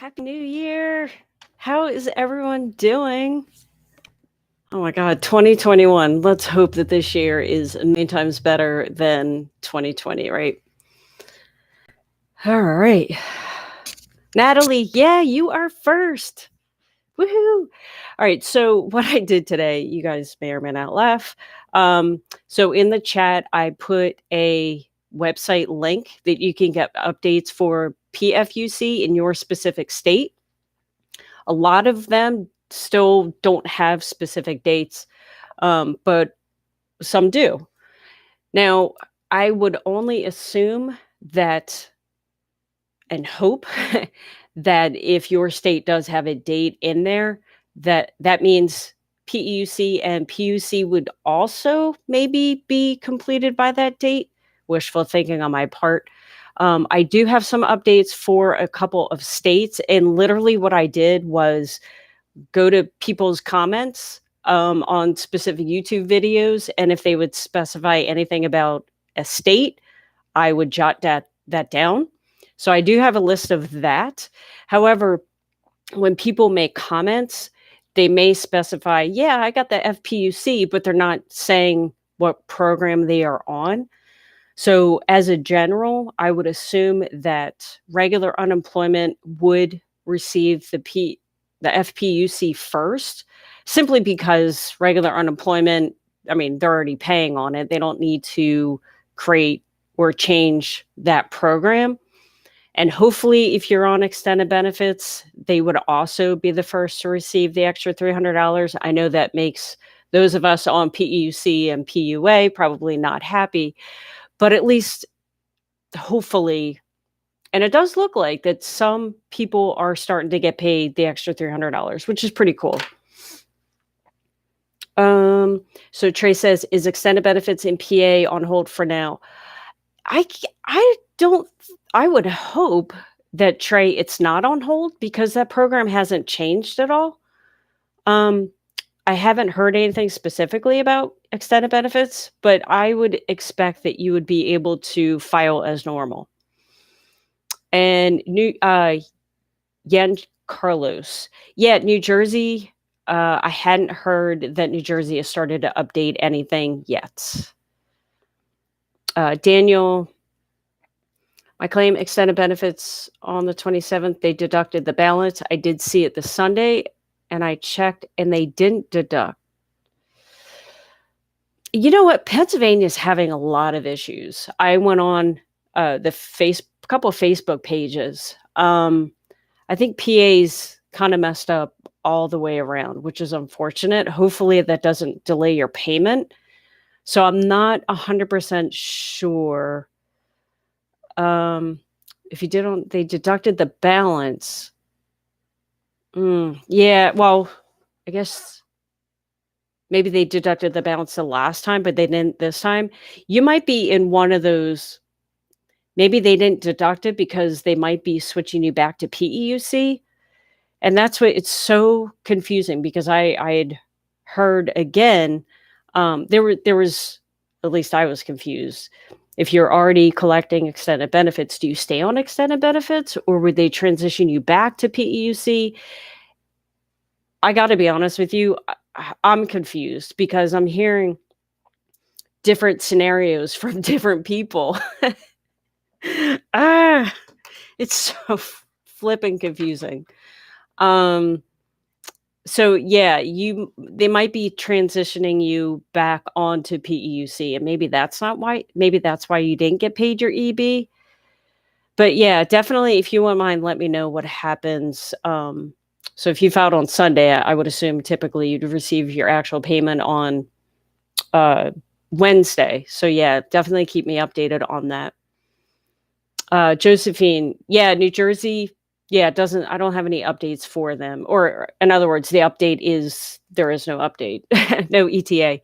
Happy New Year. How is everyone doing? Oh my God, 2021. Let's hope that this year is a million times better than 2020, right? All right. Natalie, yeah, you are first. Woohoo. All right. So, what I did today, you guys may or may not laugh. So, in the chat, I put a website link that you can get updates for PFUC in your specific state. A lot of them still don't have specific dates, but some do. Now, I would only assume that and hope that if your state does have a date in there, that means PEUC and PUC would also maybe be completed by that date. Wishful thinking on my part. I do have some updates for a couple of states, and literally what I did was go to people's comments on specific YouTube videos, and if they would specify anything about a state, I would jot that down. So I do have a list of that. However, when people make comments, they may specify, yeah, I got the FPUC, but they're not saying what program they are on. So as a general, I would assume that regular unemployment would receive the FPUC first, simply because regular unemployment, I mean, they're already paying on it. They don't need to create or change that program. And hopefully, if you're on extended benefits, they would also be the first to receive the extra $300. I know that makes those of us on PEUC and PUA probably not happy, but at least hopefully, and it does look like that some people are starting to get paid the extra $300, which is pretty cool. So Trey says, is extended benefits in PA on hold for now? I would hope that, Trey, it's not on hold because that program hasn't changed at all. I haven't heard anything specifically about extended benefits, but I would expect that you would be able to file as normal. And Yen Carlos, yeah, New Jersey. I hadn't heard that New Jersey has started to update anything yet. Daniel, my claim extended benefits on the 27th. They deducted the balance. I did see it this Sunday, and I checked, and they didn't deduct. You know what? Pennsylvania's having a lot of issues. I went on couple of Facebook pages. I think PA's kind of messed up all the way around, which is unfortunate. Hopefully that doesn't delay your payment. So I'm not 100% sure. If you they deducted the balance. Yeah, well, I guess maybe they deducted the balance the last time, but they didn't this time. You might be in one of those. Maybe they didn't deduct it because they might be switching you back to PEUC. And that's what it's so confusing, because I had heard again, there was, at least I was confused. If you're already collecting extended benefits, do you stay on extended benefits, or would they transition you back to PEUC? I got to be honest with you, I'm confused because I'm hearing different scenarios from different people. It's so flipping confusing. So yeah, they might be transitioning you back onto PEUC, and maybe that's why you didn't get paid your EB. But yeah, definitely, if you wouldn't mind, let me know what happens. So if you filed on Sunday, I would assume typically you'd receive your actual payment on Wednesday. So yeah, definitely keep me updated on that. Josephine, yeah, New Jersey, yeah, I don't have any updates for them. Or in other words, the update is there is no update, no ETA.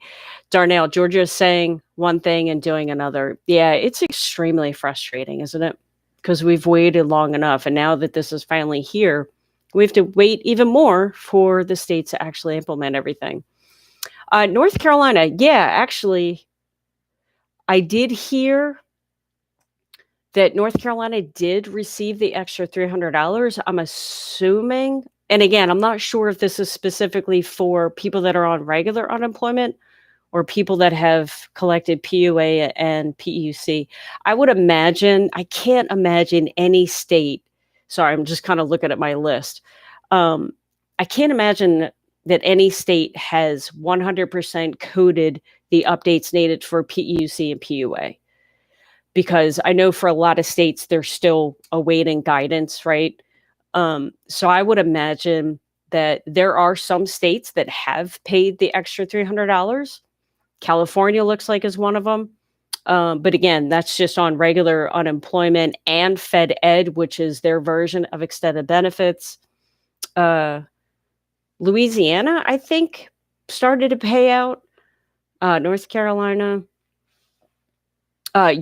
Darnell, Georgia is saying one thing and doing another. Yeah, it's extremely frustrating, isn't it? Because we've waited long enough. And now that this is finally here, we have to wait even more for the states to actually implement everything. North Carolina, yeah, actually, I did hear that North Carolina did receive the extra $300. I'm assuming, and again, I'm not sure if this is specifically for people that are on regular unemployment or people that have collected PUA and PEUC. I would imagine, I can't imagine any state, sorry, I'm just kind of looking at my list. I can't imagine that any state has 100% coded the updates needed for PEUC and PUA. Because I know for a lot of states, they're still awaiting guidance, right? So I would imagine that there are some states that have paid the extra $300. California looks like is one of them. But again, that's just on regular unemployment and Fed Ed, which is their version of extended benefits. Louisiana, I think, started to pay out. North Carolina.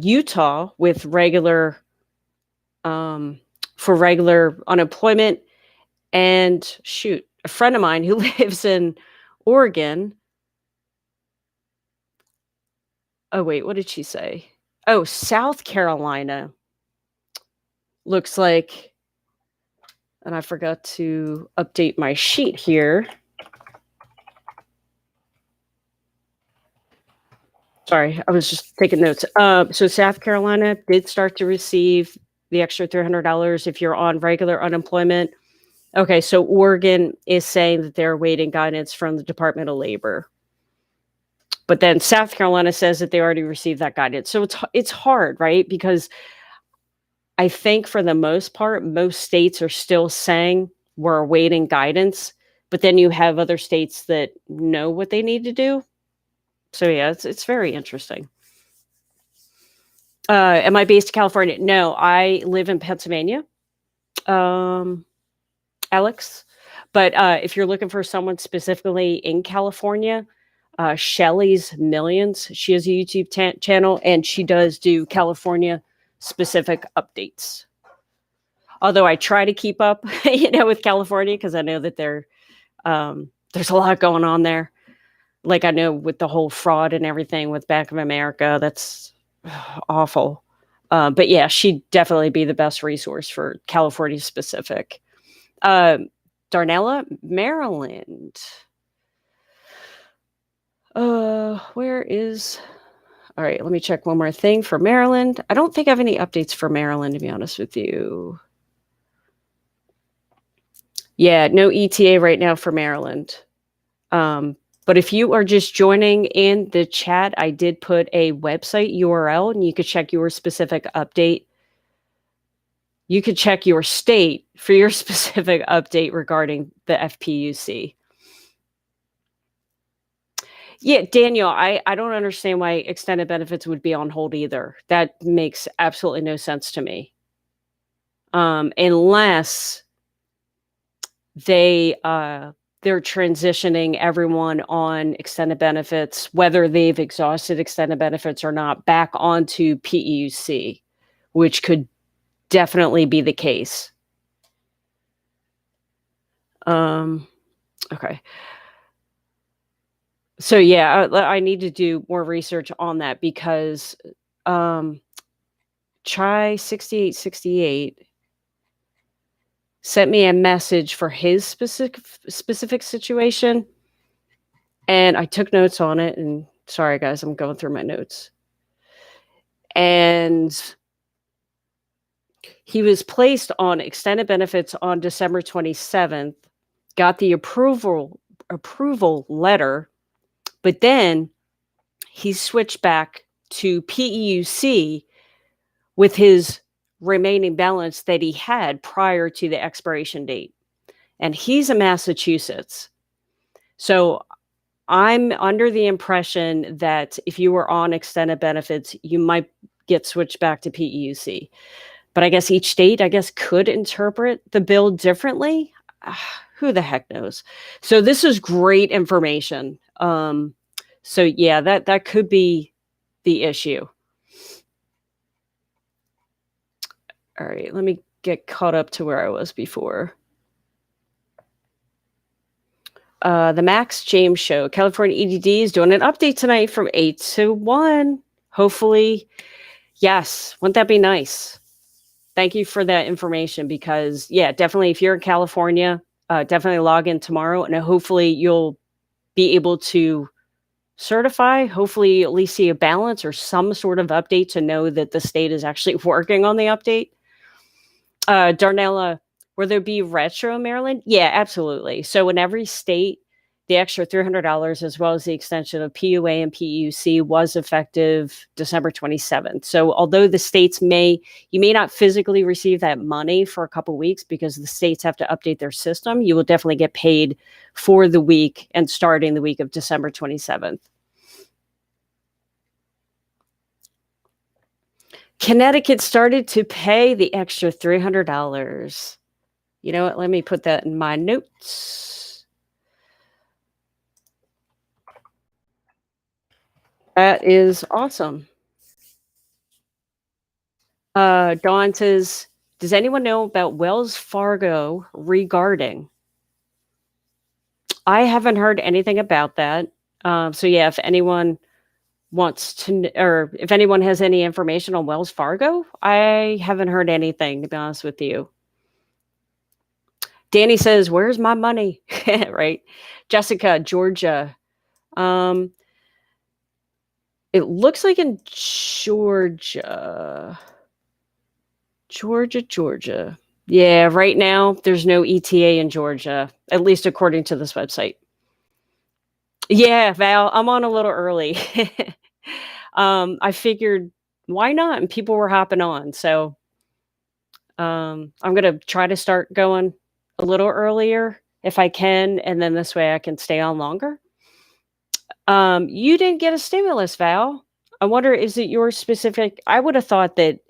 Utah with regular, for regular unemployment. And shoot, a friend of mine who lives in Oregon. Oh, wait, what did she say? Oh, South Carolina looks like, and I forgot to update my sheet here. Sorry, I was just taking notes. So South Carolina did start to receive the extra $300 if you're on regular unemployment. Okay, so Oregon is saying that they're awaiting guidance from the Department of Labor. But then South Carolina says that they already received that guidance. So it's hard, right? Because I think for the most part, most states are still saying we're awaiting guidance. But then you have other states that know what they need to do. So yeah, it's very interesting. Am I based in California? No, I live in Pennsylvania, Alex. But if you're looking for someone specifically in California, Shelly's Millions, she has a YouTube channel, and she does do California specific updates. Although I try to keep up, with California because I know that there's a lot going on there. Like I know with the whole fraud and everything with Bank of America, that's awful. But yeah, she'd definitely be the best resource for California specific. Darnella, Maryland. Where is... All right, let me check one more thing for Maryland. I don't think I have any updates for Maryland, to be honest with you. Yeah, no ETA right now for Maryland. But if you are just joining in the chat, I did put a website URL and you could check your specific update. You could check your state for your specific update regarding the FPUC. Yeah, Daniel, I don't understand why extended benefits would be on hold either. That makes absolutely no sense to me. Unless they're transitioning everyone on extended benefits, whether they've exhausted extended benefits or not, back onto PEUC, which could definitely be the case. Okay. So yeah, I need to do more research on that because Chai 6868 sent me a message for his specific situation, and I took notes on it. And sorry, guys, I'm going through my notes. And he was placed on extended benefits on December 27th, got the approval letter, but then he switched back to PEUC with his remaining balance that he had prior to the expiration date. And he's in Massachusetts. So I'm under the impression that if you were on extended benefits, you might get switched back to PEUC. But I guess each state, could interpret the bill differently. Who the heck knows? So this is great information. So yeah, that could be the issue. All right, let me get caught up to where I was before. The Max James Show, California EDD is doing an update tonight from 8 to 1. Hopefully, yes. Wouldn't that be nice? Thank you for that information because, yeah, definitely if you're in California, definitely log in tomorrow and hopefully you'll be able to certify, hopefully at least see a balance or some sort of update to know that the state is actually working on the update. Darnella, will there be retro Maryland? Yeah, absolutely. So in every state, the extra $300 as well as the extension of PUA and PUC was effective December 27th. So although the states you may not physically receive that money for a couple weeks because the states have to update their system, you will definitely get paid for the week and starting the week of December 27th. Connecticut started to pay the extra $300. You know what? Let me put that in my notes. That is awesome. Dawn says, does anyone know about Wells Fargo regarding? I haven't heard anything about that. So yeah, if anyone wants to, or if anyone has any information on Wells Fargo, I haven't heard anything, to be honest with you. Danny says, where's my money? Right. Jessica, Georgia. It looks like in Georgia. Georgia. Yeah, right now there's no ETA in Georgia, at least according to this website. Yeah, Val, I'm on a little early. I figured why not? And people were hopping on. So I'm gonna try to start going a little earlier if I can, and then this way I can stay on longer. You didn't get a stimulus, Val. I wonder, is it your specific? I would have thought that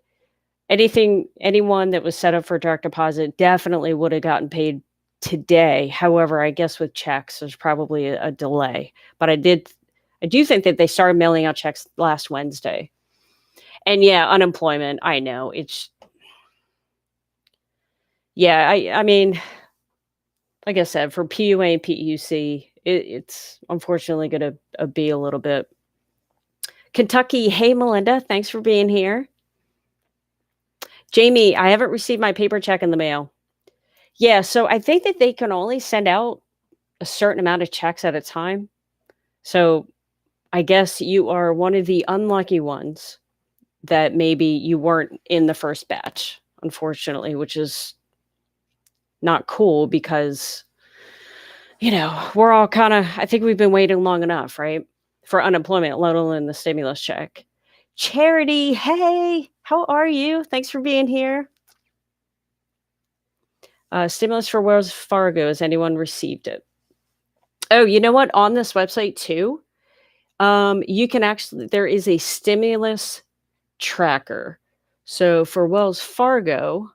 anyone that was set up for direct deposit definitely would have gotten paid today. However, I guess with checks, there's probably a delay. But I do think that they started mailing out checks last Wednesday. And yeah, unemployment, I know. I mean, like I said, for PUA and PUC, it's unfortunately going to be a little bit. Kentucky, hey, Melinda, thanks for being here. Jamie, I haven't received my paper check in the mail. Yeah, so I think that they can only send out a certain amount of checks at a time. So I guess you are one of the unlucky ones that maybe you weren't in the first batch, unfortunately, which is not cool because, we're all I think we've been waiting long enough, right? For unemployment, let alone the stimulus check. Charity, hey, how are you? Thanks for being here. Stimulus for Wells Fargo. Has anyone received it? Oh, you know what? On this website too, you can there is a stimulus tracker. So for Wells Fargo,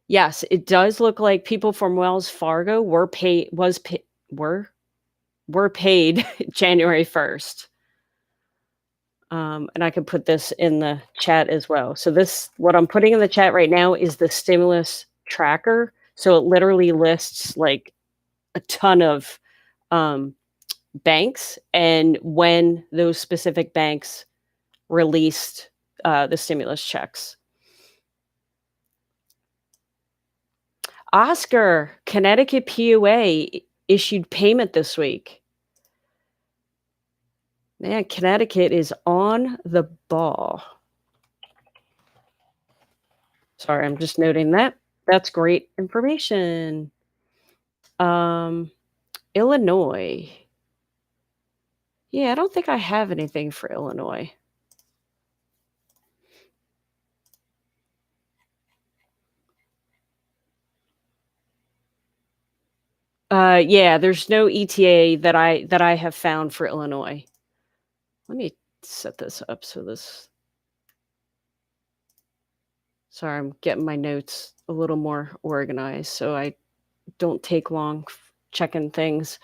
yes, it does look like people from Wells Fargo were paid January 1st. And I could put this in the chat as well. So what I'm putting in the chat right now is the stimulus tracker. So it literally lists like a ton of banks and when those specific banks released the stimulus checks. Oscar, Connecticut PUA issued payment this week. Man, Connecticut is on the ball. Sorry, I'm just noting that. That's great information. Illinois. Yeah, I don't think I have anything for Illinois. Yeah, there's no ETA that I have found for Illinois. Let me set this up so this. Sorry, I'm getting my notes a little more organized so I don't take long checking things.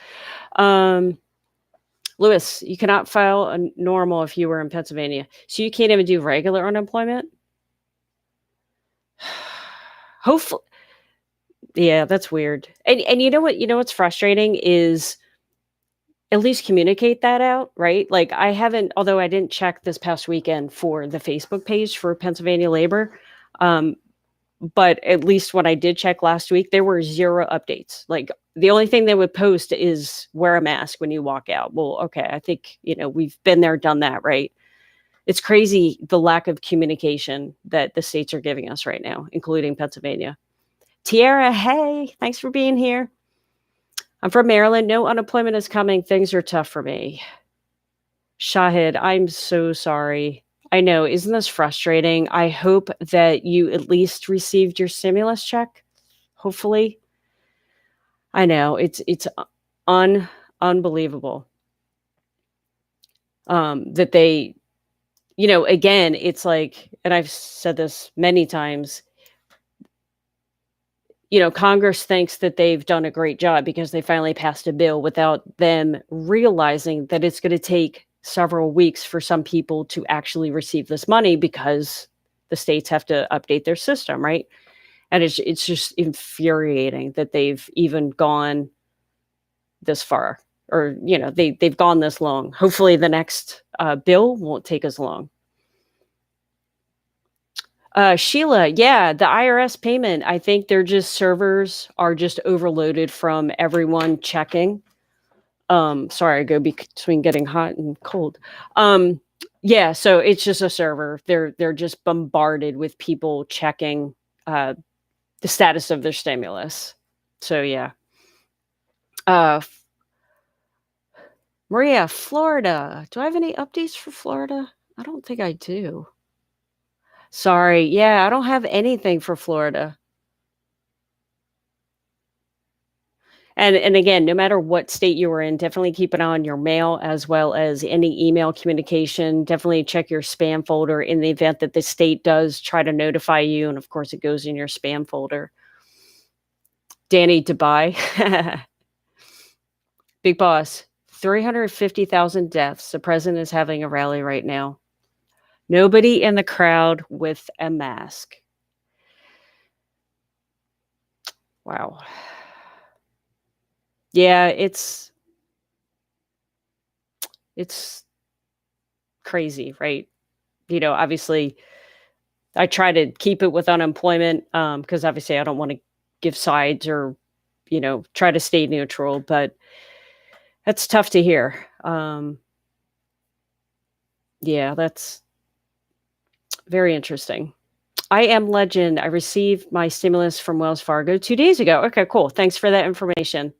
Lewis, you cannot file a normal if you were in Pennsylvania. So you can't even do regular unemployment? Hopefully. Yeah, that's weird. And you know what's frustrating is at least communicate that out, right? Like, I haven't, although I didn't check this past weekend for the Facebook page for Pennsylvania Labor, um, but at least when I did check last week, there were 0 updates. Like, the only thing they would post is wear a mask when you walk out. Well, okay, I think, we've been there, done that, right? It's crazy the lack of communication that the states are giving us right now, including Pennsylvania. Tiara, hey, thanks for being here. I'm from Maryland. No unemployment is coming. Things are tough for me. Shahid, I'm so sorry. I know. Isn't this frustrating? I hope that you at least received your stimulus check. Hopefully. I know. It's unbelievable. That they, again, it's like, and I've said this many times, Congress thinks that they've done a great job because they finally passed a bill without them realizing that it's going to take several weeks for some people to actually receive this money because the states have to update their system, right? And it's just infuriating that they've even gone this far, or they've gone this long. Hopefully, the next bill won't take as long. Sheila, yeah, the IRS payment, I think they're just servers are just overloaded from everyone checking. Sorry, I go between getting hot and cold. Yeah, so it's just a server. They're just bombarded with people checking the status of their stimulus. So yeah. Uh, Maria, Florida. Do I have any updates for Florida? I don't think I do. Sorry. Yeah, I don't have anything for Florida. And again, no matter what state you are in, definitely keep an eye on your mail as well as any email communication. Definitely check your spam folder in the event that the state does try to notify you. And of course, it goes in your spam folder. Danny Dubai. Big boss. 350,000 deaths. The president is having a rally right now. Nobody in the crowd with a mask. Wow. Yeah, it's crazy, right? Obviously, I try to keep it with unemployment because obviously I don't want to give sides or, try to stay neutral, but that's tough to hear. Yeah, that's very interesting. I am legend. I received my stimulus from Wells Fargo 2 days ago. Okay, cool. Thanks for that information.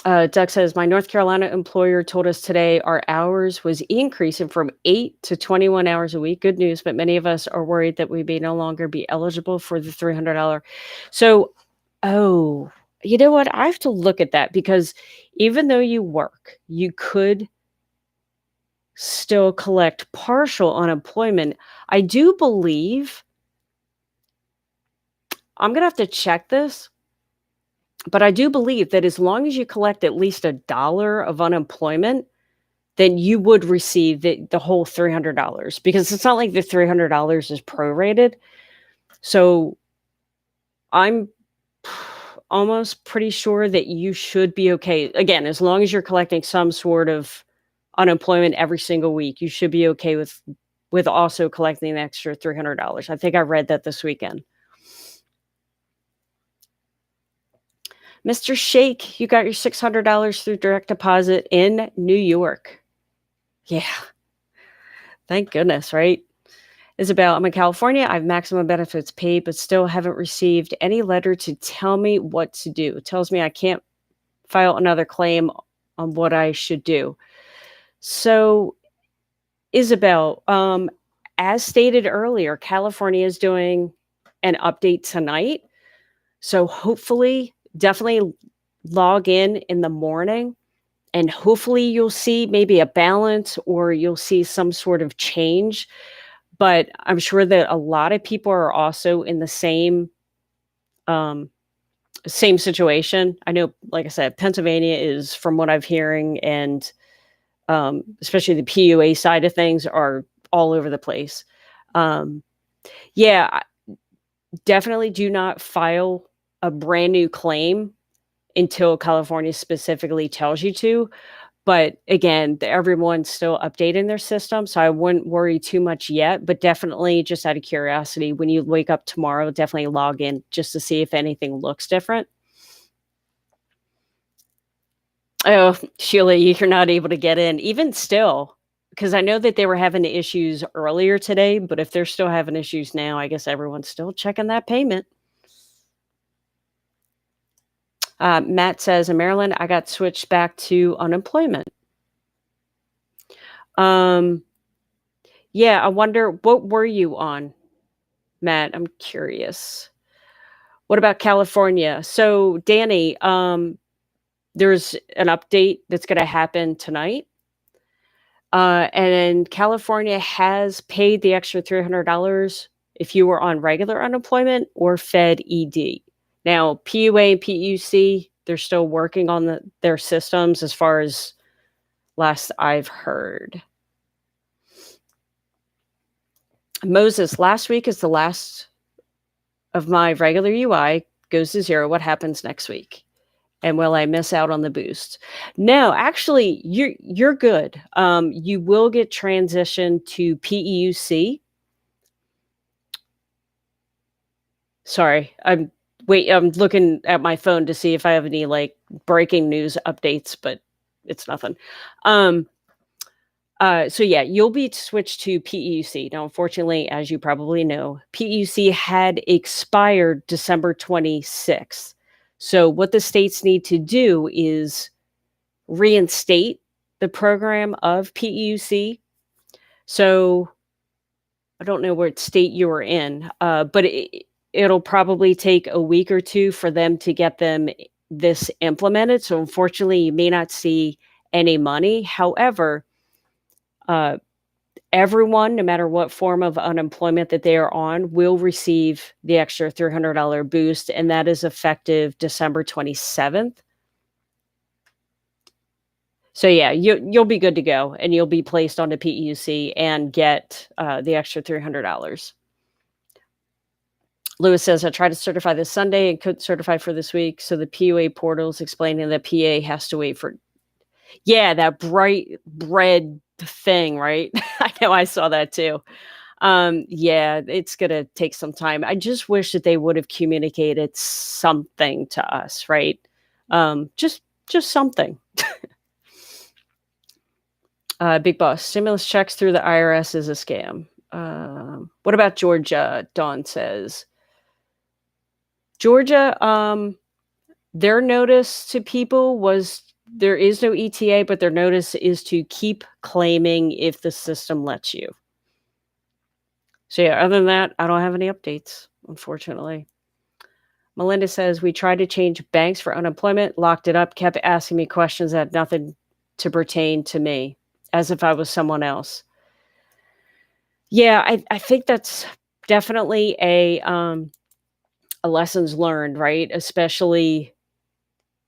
Doug says, my North Carolina employer told us today our hours was increasing from 8 to 21 hours a week. Good news, but many of us are worried that we may no longer be eligible for the $300. So, oh, you know what? I have to look at that because even though you work, you could still collect partial unemployment. I do believe, I'm going to have to check this, but I do believe that as long as you collect at least $1 of unemployment, then you would receive the whole $300 because it's not like the $300 is prorated. So I'm almost pretty sure that you should be okay. Again, as long as you're collecting some sort of unemployment every single week, you should be okay with also collecting an extra $300. I think I read that this weekend. Mr. Shake, you got your $600 through direct deposit in New York. Yeah. Thank goodness, right? Isabel, I'm in California. I have maximum benefits paid, but still haven't received any letter to tell me what to do. It tells me I can't file another claim on what I should do. So, Isabel, as stated earlier, California is doing an update tonight. So hopefully, definitely log in the morning, and hopefully you'll see maybe a balance or you'll see some sort of change. But I'm sure that a lot of people are also in the same situation. I know, like I said, Pennsylvania is, from what I'm hearing, and especially the PUA side of things, are all over the place. Yeah, definitely do not file a brand new claim until California specifically tells you to. But again, everyone's still updating their system, so I wouldn't worry too much yet. But definitely, just out of curiosity, when you wake up tomorrow, definitely log in just to see if anything looks different. Oh, Sheila, you're not able to get in, even still, because I know that they were having issues earlier today. But if they're still having issues now, I guess everyone's still checking that payment. Matt says, in Maryland, I got switched back to unemployment. Yeah, I wonder, what were you on, Matt? I'm curious. What about California? So, Danny, there's an update that's going to happen tonight. And California has paid the extra $300 if you were on regular unemployment or Fed ED. Now, PUA and PUC, they're still working on their systems as far as last I've heard. Moses, last week is the last of my regular UI, goes to zero. What happens next week? And will I miss out on the boost? No, actually, you're good. You will get transitioned to PEUC. Sorry, I'm looking at my phone to see if I have any like breaking news updates, but it's nothing. So yeah, you'll be switched to PEUC. Now, unfortunately, as you probably know, PEUC had expired December 26th. So what the states need to do is reinstate the program of PEUC. So I don't know what state you were in, but it'll probably take a week or two for them to get this implemented. So unfortunately, you may not see any money. However, everyone, no matter what form of unemployment that they are on, will receive the extra $300 boost, and that is effective December 27th. So yeah, you'll be good to go, and you'll be placed onto PEUC and get the extra $300. Lewis says, I tried to certify this Sunday and couldn't certify for this week. So the PUA portal is explaining that PA has to wait for, that bright red thing, right? I know, I saw that too. Yeah, it's going to take some time. I just wish that they would have communicated something to us, right? Just something. Big Boss, stimulus checks through the IRS is a scam. What about Georgia? Dawn says. Georgia, their notice to people was there is no ETA, but their notice is to keep claiming if the system lets you. So yeah, other than that, I don't have any updates, unfortunately. Melinda says, we tried to change banks for unemployment, locked it up, kept asking me questions that had nothing to pertain to me, as if I was someone else. Yeah, I think that's definitely a lessons learned, right? Especially,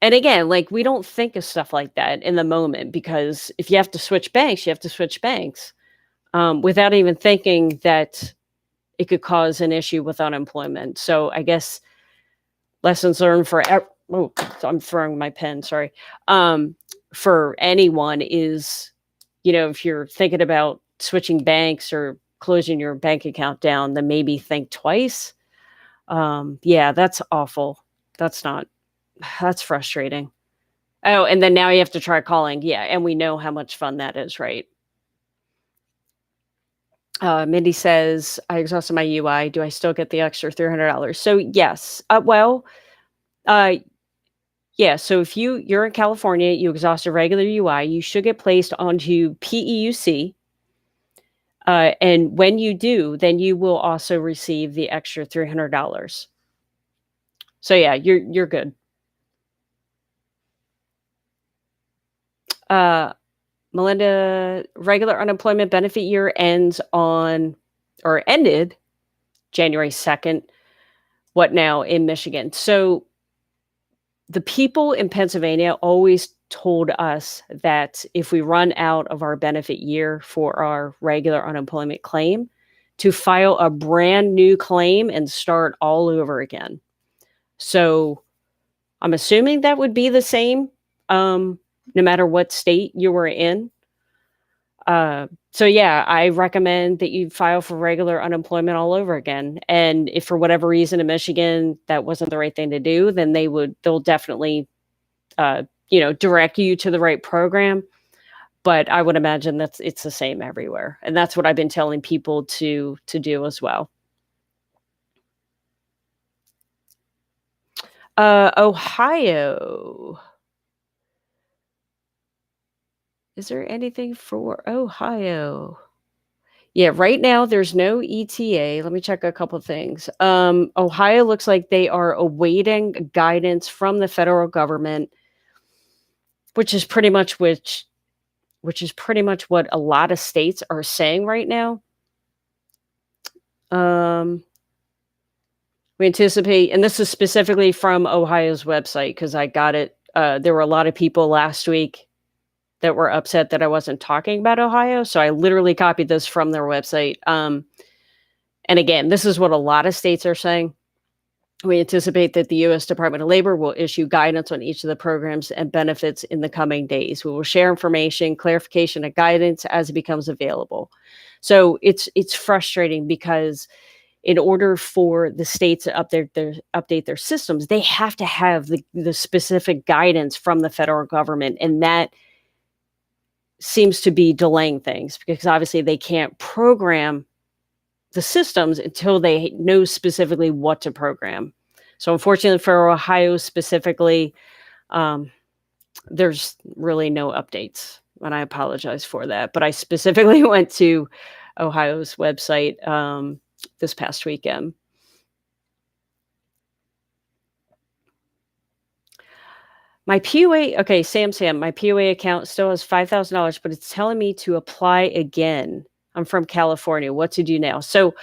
and again, like, we don't think of stuff like that in the moment, because if you have to switch banks, you have to switch banks, without even thinking that it could cause an issue with unemployment. So I guess lessons learned for I'm throwing my pen, sorry. For anyone is, if you're thinking about switching banks or closing your bank account down, then maybe think twice. Yeah, that's awful. That's frustrating. Oh, and then now you have to try calling. Yeah, and we know how much fun that is, right? Mindy says, I exhausted my UI. Do I still get the extra $300? So yes. Yeah. So if you're in California, you exhaust a regular UI, you should get placed onto PEUC. And when you do, then you will also receive the extra $300. So yeah, you're good. Melinda, regular unemployment benefit year ended January 2nd. What now in Michigan? So the people in Pennsylvania always told us that if we run out of our benefit year for our regular unemployment claim, to file a brand new claim and start all over again. So I'm assuming that would be the same, no matter what state you were in. So yeah, I recommend that you file for regular unemployment all over again. And if for whatever reason in Michigan that wasn't the right thing to do, then they'll definitely direct you to the right program. But I would imagine it's the same everywhere. And that's what I've been telling people to do as well. Ohio. Is there anything for Ohio? Yeah, right now there's no ETA. Let me check a couple things. Ohio looks like they are awaiting guidance from the federal government, which is pretty much what a lot of states are saying right now. We anticipate, and this is specifically from Ohio's website because I got it. There were a lot of people last week that were upset that I wasn't talking about Ohio, so I literally copied this from their website. And again, this is what a lot of states are saying. We anticipate that the U.S. Department of Labor will issue guidance on each of the programs and benefits in the coming days. We will share information, clarification, and guidance as it becomes available. So it's frustrating because in order for the states to update their systems, they have to have the specific guidance from the federal government, and that seems to be delaying things because obviously they can't program the systems until they know specifically what to program. So unfortunately for Ohio specifically, there's really no updates, and I apologize for that. But I specifically went to Ohio's website this past weekend. My POA, okay, Sam, my POA account still has $5,000, but it's telling me to apply again. I'm from California. What to do now? So,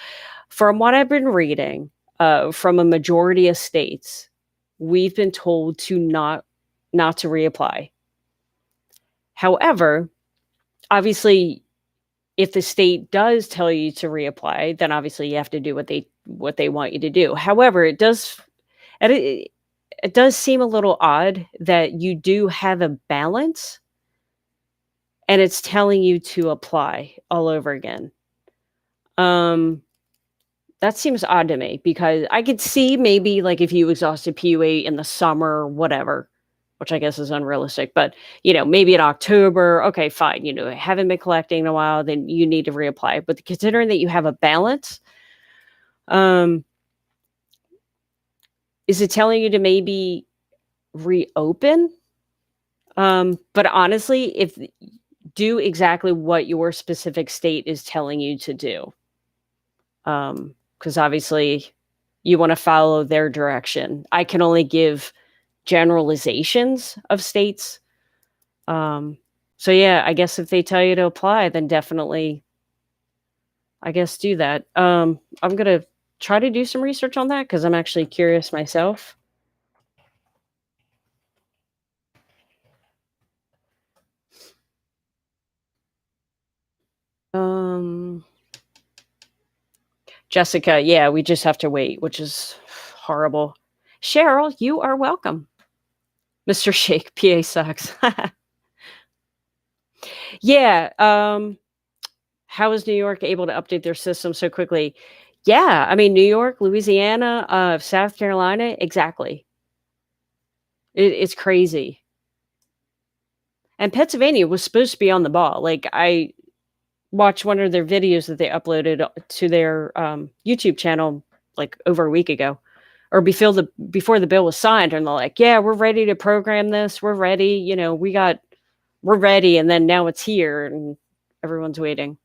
from what I've been reading, from a majority of states, we've been told to not to reapply. However, obviously, if the state does tell you to reapply, then obviously you have to do what they want you to do. However, it does seem a little odd that you do have a balance and it's telling you to apply all over again. That seems odd to me because I could see maybe like if you exhausted PUA in the summer or whatever, which I guess is unrealistic, but maybe in October, okay, fine. Haven't been collecting in a while, then you need to reapply. But considering that you have a balance, is it telling you to maybe reopen? But honestly, if do exactly what your specific state is telling you to do. Because obviously you want to follow their direction. I can only give generalizations of states. So yeah, I guess if they tell you to apply, then definitely, I guess, do that. I'm going to try to do some research on that because I'm actually curious myself. Jessica, yeah, we just have to wait, which is horrible. Cheryl, you are welcome. Mr. Shake, PA sucks. Yeah. How is New York able to update their system so quickly? Yeah, I mean, New York, Louisiana, South Carolina, exactly. It's crazy. And Pennsylvania was supposed to be on the ball. Like I watched one of their videos that they uploaded to their YouTube channel like over a week ago, or before the bill was signed, and they're like, "Yeah, we're ready to program this. We're ready. We're ready." And then now it's here, and everyone's waiting.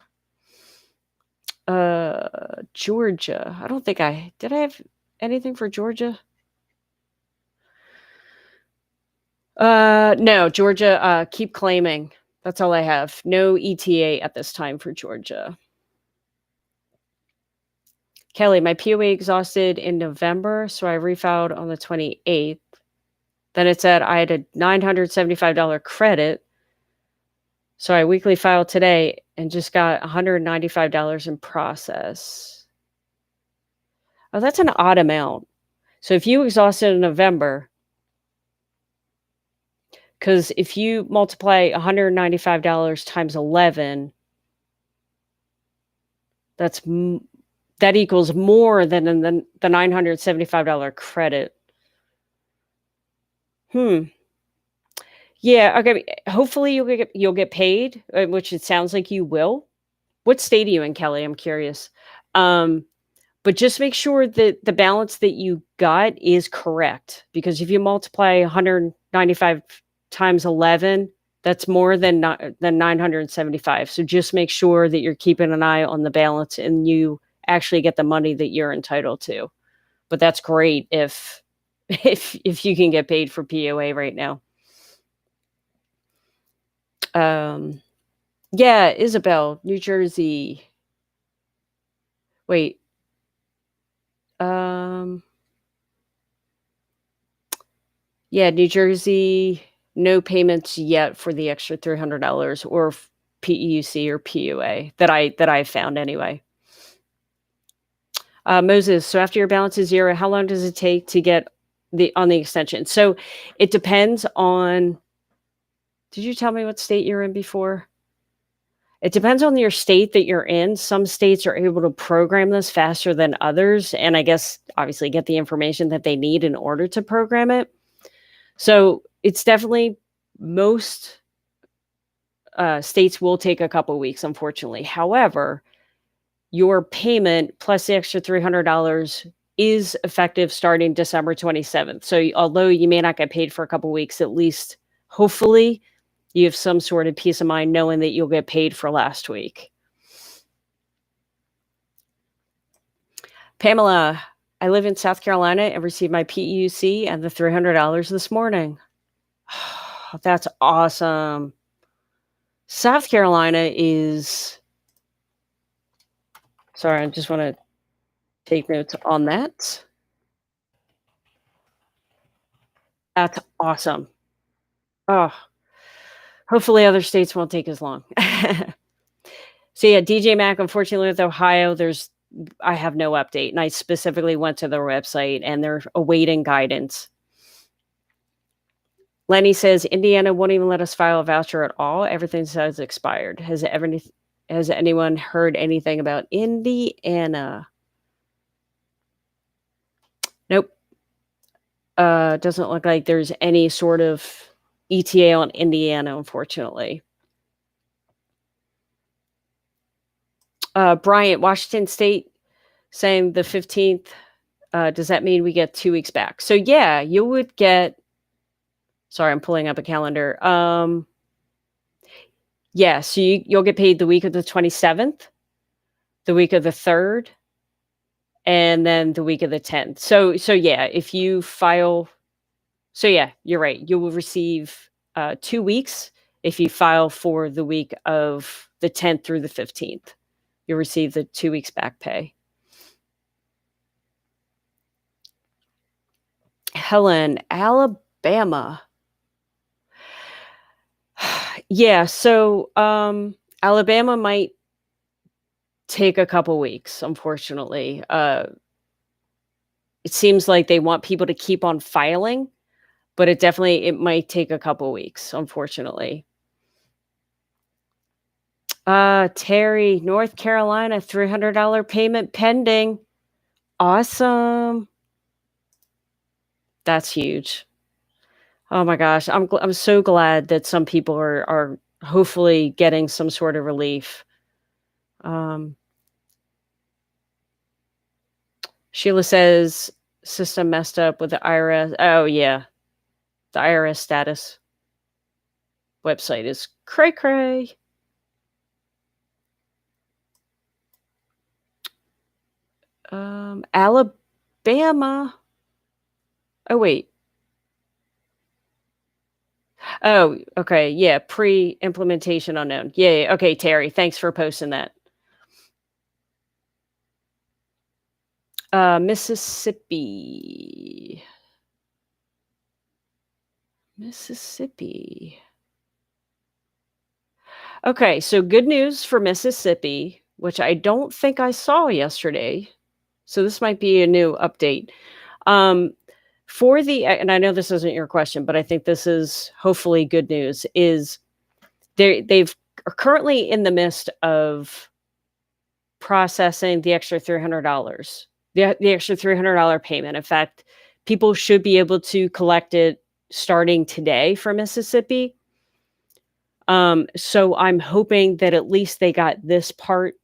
Georgia. I don't think I have anything for Georgia. No, Georgia, keep claiming. That's all I have. No ETA at this time for Georgia. Kelly, my POA exhausted in November, so I refiled on the 28th. Then it said I had a $975 credit. So I weekly filed today and just got $195 in process. Oh, that's an odd amount. So if you exhausted in November, Because if you multiply $195 times 11, that's that equals more than the $975 credit. Yeah, okay. Hopefully you'll get paid, which it sounds like you will. What state are you in, Kelly? I'm curious. Um, but just make sure that the balance that you got is correct, because if you multiply 195 times 11, that's more than 975. So just make sure that you're keeping an eye on the balance and you actually get the money that you're entitled to. But that's great if if you can get paid for POA right now. Um, yeah, Isabel, New Jersey. Wait. Um, yeah, New Jersey, no payments yet for the extra $300 or PEUC or PUA that I found anyway. Moses, so after your balance is zero, how long does it take to get on the extension? So it depends on. Did you tell me what state you're in before? It depends on your state that you're in. Some states are able to program this faster than others, and I guess obviously get the information that they need in order to program it. So it's definitely most states will take a couple weeks, unfortunately. However, your payment plus the extra $300 is effective starting December 27th. So although you may not get paid for a couple weeks, at least hopefully you have some sort of peace of mind knowing that you'll get paid for last week. Pamela, I live in South Carolina and received my PEUC and the $300 this morning. That's awesome. South Carolina is. Sorry, I just want to take notes on that. That's awesome. Oh, hopefully other states won't take as long. So yeah, DJ Mac, unfortunately with Ohio, I have no update. And I specifically went to their website and they're awaiting guidance. Lenny says Indiana won't even let us file a voucher at all. Everything says expired. Has anyone heard anything about Indiana? Nope. Doesn't look like there's any sort of ETA on Indiana, unfortunately. Bryant, Washington State, saying the 15th. Does that mean we get 2 weeks back? So yeah, you would get. Sorry, I'm pulling up a calendar. Yeah, so you'll get paid the week of the 27th, the week of the 3rd, and then the week of the 10th. So yeah, if you file. So yeah, you're right. You will receive 2 weeks if you file for the week of the 10th through the 15th. You'll receive the 2 weeks back pay. Helen, Alabama. Yeah, so Alabama might take a couple weeks, unfortunately. It seems like they want people to keep on filing, but it might take a couple weeks, unfortunately. Terry, North Carolina, $300 payment pending. Awesome. That's huge. Oh my gosh, I'm so glad that some people are hopefully getting some sort of relief. Sheila says system messed up with the IRS. Oh yeah, the IRS status website is cray cray. Alabama. Oh wait. Oh, okay. Yeah, pre-implementation unknown. Yeah. Okay, Terry. Thanks for posting that. Mississippi. Okay, so good news for Mississippi, which I don't think I saw yesterday. So this might be a new update. For the and I know this isn't your question, but I think this is hopefully good news, is they've are currently in the midst of processing the extra $300. The extra $300 payment. In fact, people should be able to collect it starting today for Mississippi. So I'm hoping that at least they got this part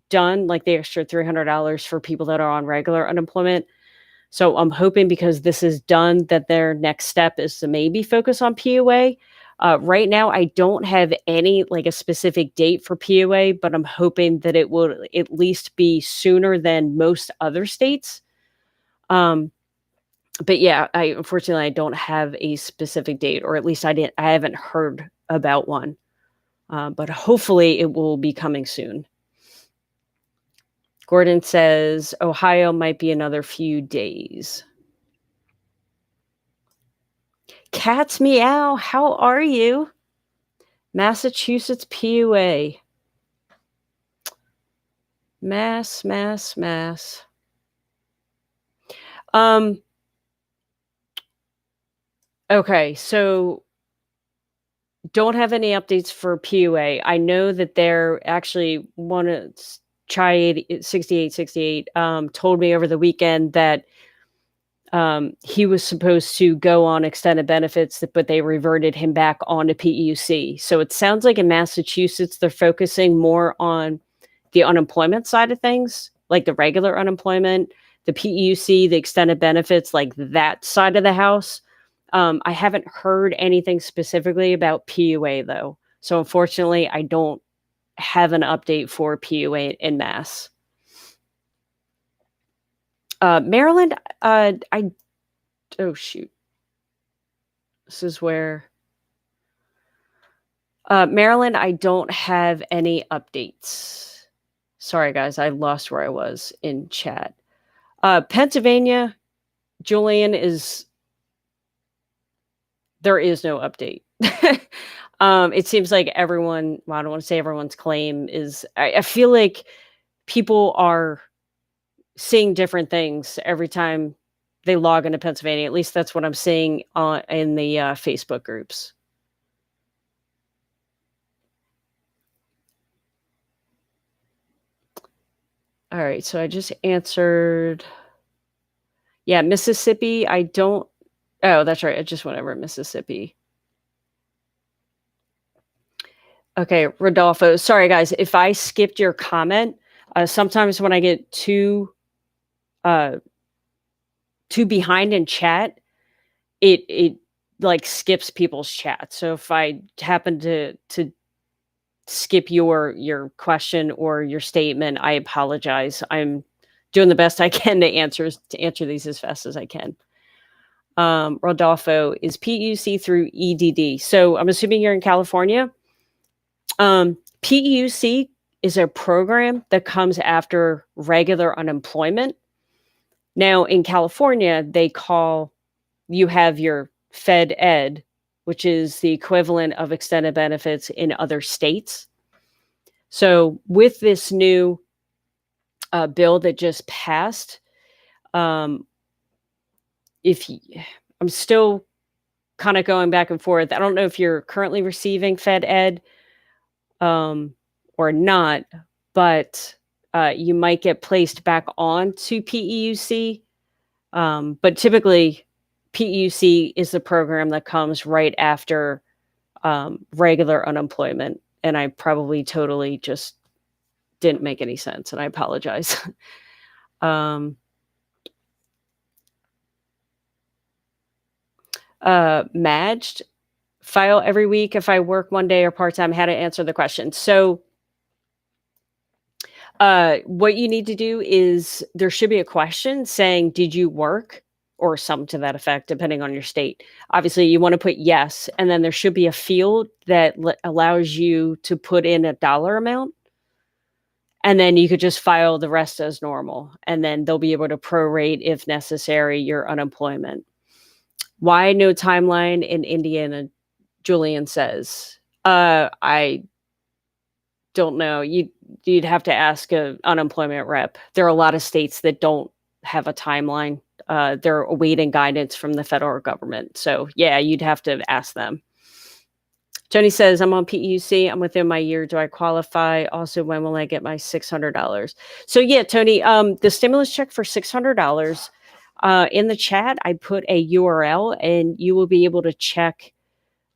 done, like the extra $300 for people that are on regular unemployment. So I'm hoping because this is done that their next step is to maybe focus on POA. Right now, I don't have any like a specific date for POA, but I'm hoping that it will at least be sooner than most other states. But yeah, unfortunately I don't have a specific date, or at least I haven't heard about one. But hopefully it will be coming soon. Gordon says Ohio might be another few days. Cats meow, how are you? Massachusetts PUA. Mass. Okay, so don't have any updates for PUA. I know that they're actually one of Chai 6868 told me over the weekend that he was supposed to go on extended benefits, but they reverted him back onto PEUC. So it sounds like in Massachusetts, they're focusing more on the unemployment side of things, like the regular unemployment, the PEUC, the extended benefits, like that side of the house. I haven't heard anything specifically about PUA though. So unfortunately, I don't have an update for PUA in Mass. Maryland, oh shoot. This is where Maryland, I don't have any updates. Sorry guys, I lost where I was in chat. Pennsylvania, Julian, there is no update. It seems like everyone, well, I don't want to say everyone's claim is, I feel like people are seeing different things every time they log into Pennsylvania. At least that's what I'm seeing in the Facebook groups. All right, so I just answered. Yeah, Mississippi, I don't. Oh, that's right. I just went over Mississippi. Okay, Rodolfo. Sorry, guys. If I skipped your comment, sometimes when I get too behind in chat, it like skips people's chat. So if I happen to skip your question or your statement, I apologize. I'm doing the best I can to answer these as fast as I can. Rodolfo, is PUC through EDD? So I'm assuming you're in California. PUC is a program that comes after regular unemployment. Now in California, you have your Fed Ed, which is the equivalent of extended benefits in other states. So with this new bill that just passed, I'm still kind of going back and forth. I don't know if you're currently receiving Fed Ed or not, but you might get placed back on to PEUC. But typically, PEUC is the program that comes right after regular unemployment. And I probably totally just didn't make any sense, and I apologize. Madged, file every week if I work one day or part-time. How to answer the question. So what you need to do is there should be a question saying, did you work? Or something to that effect, depending on your state. Obviously, you want to put yes, and then there should be a field that allows you to put in a dollar amount. And then you could just file the rest as normal. And then they'll be able to prorate, if necessary, your unemployment. Why no timeline in Indiana? Julian says. I don't know. You'd have to ask an unemployment rep. There are a lot of states that don't have a timeline. they're awaiting guidance from the federal government. So yeah, you'd have to ask them. Tony says, I'm on PEUC. I'm within my year. Do I qualify? Also, when will I get my $600? So yeah, Tony, the stimulus check for $600, in the chat, I put a URL and you will be able to check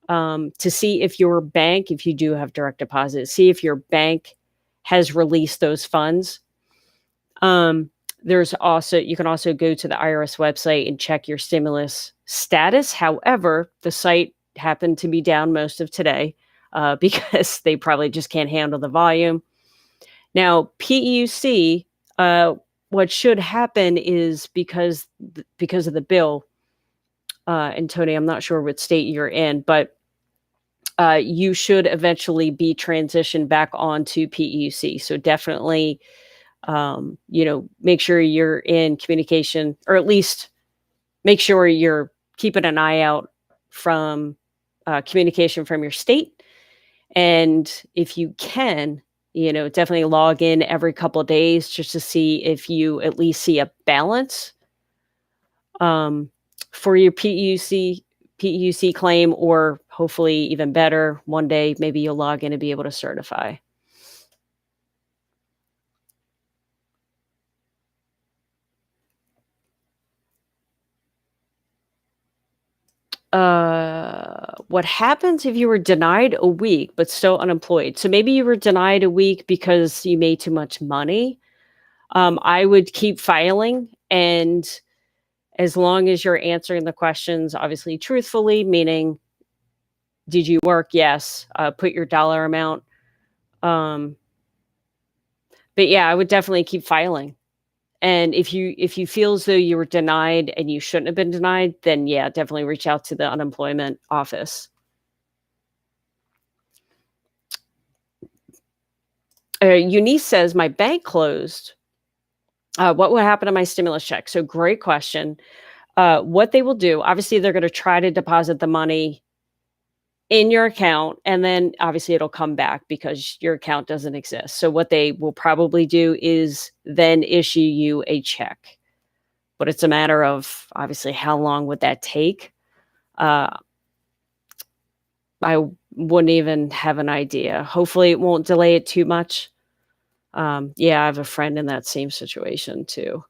to see if your bank, if you do have direct deposit, see if your bank has released those funds. There's also, you can also go to the IRS website and check your stimulus status. However, the site happened to be down most of today because they probably just can't handle the volume. Now, PEUC, what should happen is because of the bill, and Tony, I'm not sure what state you're in, but you should eventually be transitioned back onto PEUC. So definitely, make sure you're in communication, or at least make sure you're keeping an eye out from communication from your state. And if you can, definitely log in every couple of days just to see if you at least see a balance for your PEUC claim, or hopefully even better, one day maybe you'll log in and be able to certify. What happens if you were denied a week but still unemployed? So maybe you were denied a week because you made too much money. I would keep filing, and as long as you're answering the questions obviously truthfully, meaning did you work? Yes. Put your dollar amount. But yeah, I would definitely keep filing. And if you feel as though you were denied and you shouldn't have been denied, then yeah, definitely reach out to the unemployment office. Eunice says, my bank closed. What will happen to my stimulus check? So great question. What they will do, obviously, they're going to try to deposit the money in your account, and then obviously it'll come back because your account doesn't exist. So what they will probably do is then issue you a check. But it's a matter of obviously how long would that take? I wouldn't even have an idea. Hopefully it won't delay it too much. Yeah, I have a friend in that same situation too.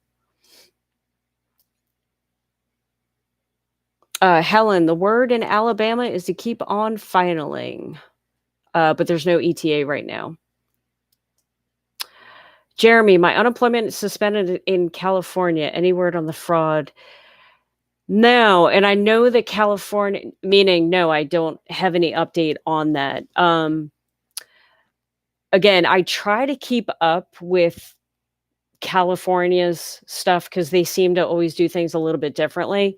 Helen, the word in Alabama is to keep on filing, but there's no ETA right now. Jeremy, my unemployment is suspended in California. Any word on the fraud? No, and I know that California, meaning no, I don't have any update on that. Again, I try to keep up with California's stuff because they seem to always do things a little bit differently.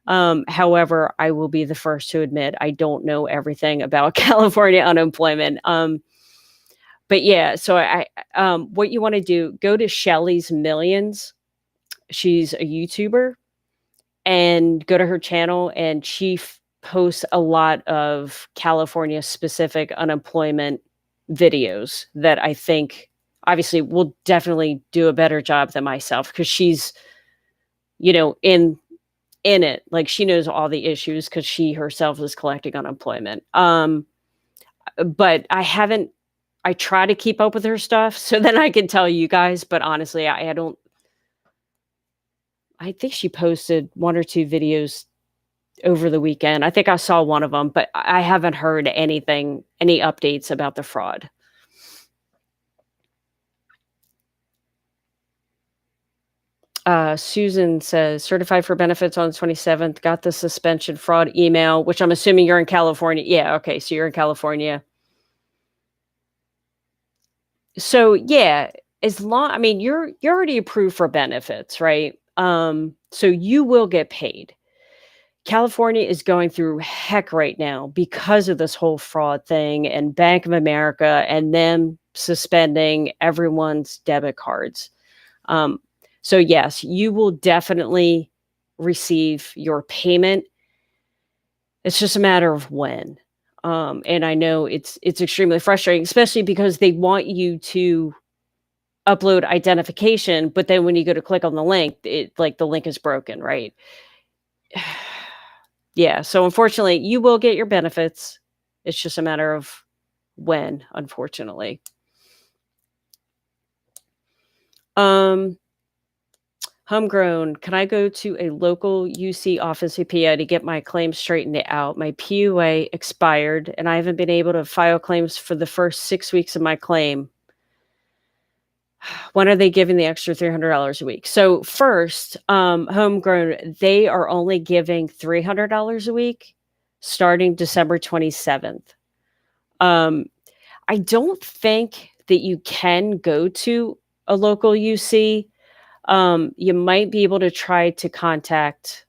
However, I will be the first to admit I don't know everything about California unemployment. But yeah, so what you want to do, go to Shelly's Millions. She's a YouTuber, and go to her channel, and she posts a lot of California specific unemployment videos that I think obviously will definitely do a better job than myself, because she's, in it, like she knows all the issues because she herself is collecting unemployment. But I try to keep up with her stuff so then I can tell you guys, but honestly, I think she posted 1 or 2 videos over the weekend. I think I saw one of them, but I haven't heard any updates about the fraud. Susan says, certified for benefits on the 27th, got the suspension fraud email, which I'm assuming you're in California. Yeah, okay, so you're in California. So yeah, you're already approved for benefits, right? So you will get paid. California is going through heck right now because of this whole fraud thing, and Bank of America and them suspending everyone's debit cards. So yes, you will definitely receive your payment. It's just a matter of when. And I know it's extremely frustrating, especially because they want you to upload identification, but then when you go to click on the link, it like the link is broken, right? Yeah, so unfortunately, you will get your benefits. It's just a matter of when, unfortunately. Um, Homegrown, can I go to a local UC office CPA to get my claims straightened out? My PUA expired, and I haven't been able to file claims for the first 6 weeks of my claim. When are they giving the extra $300 a week? So first, Homegrown, they are only giving $300 a week starting December 27th. Um, I don't think that you can go to a local UC. You might be able to try to contact,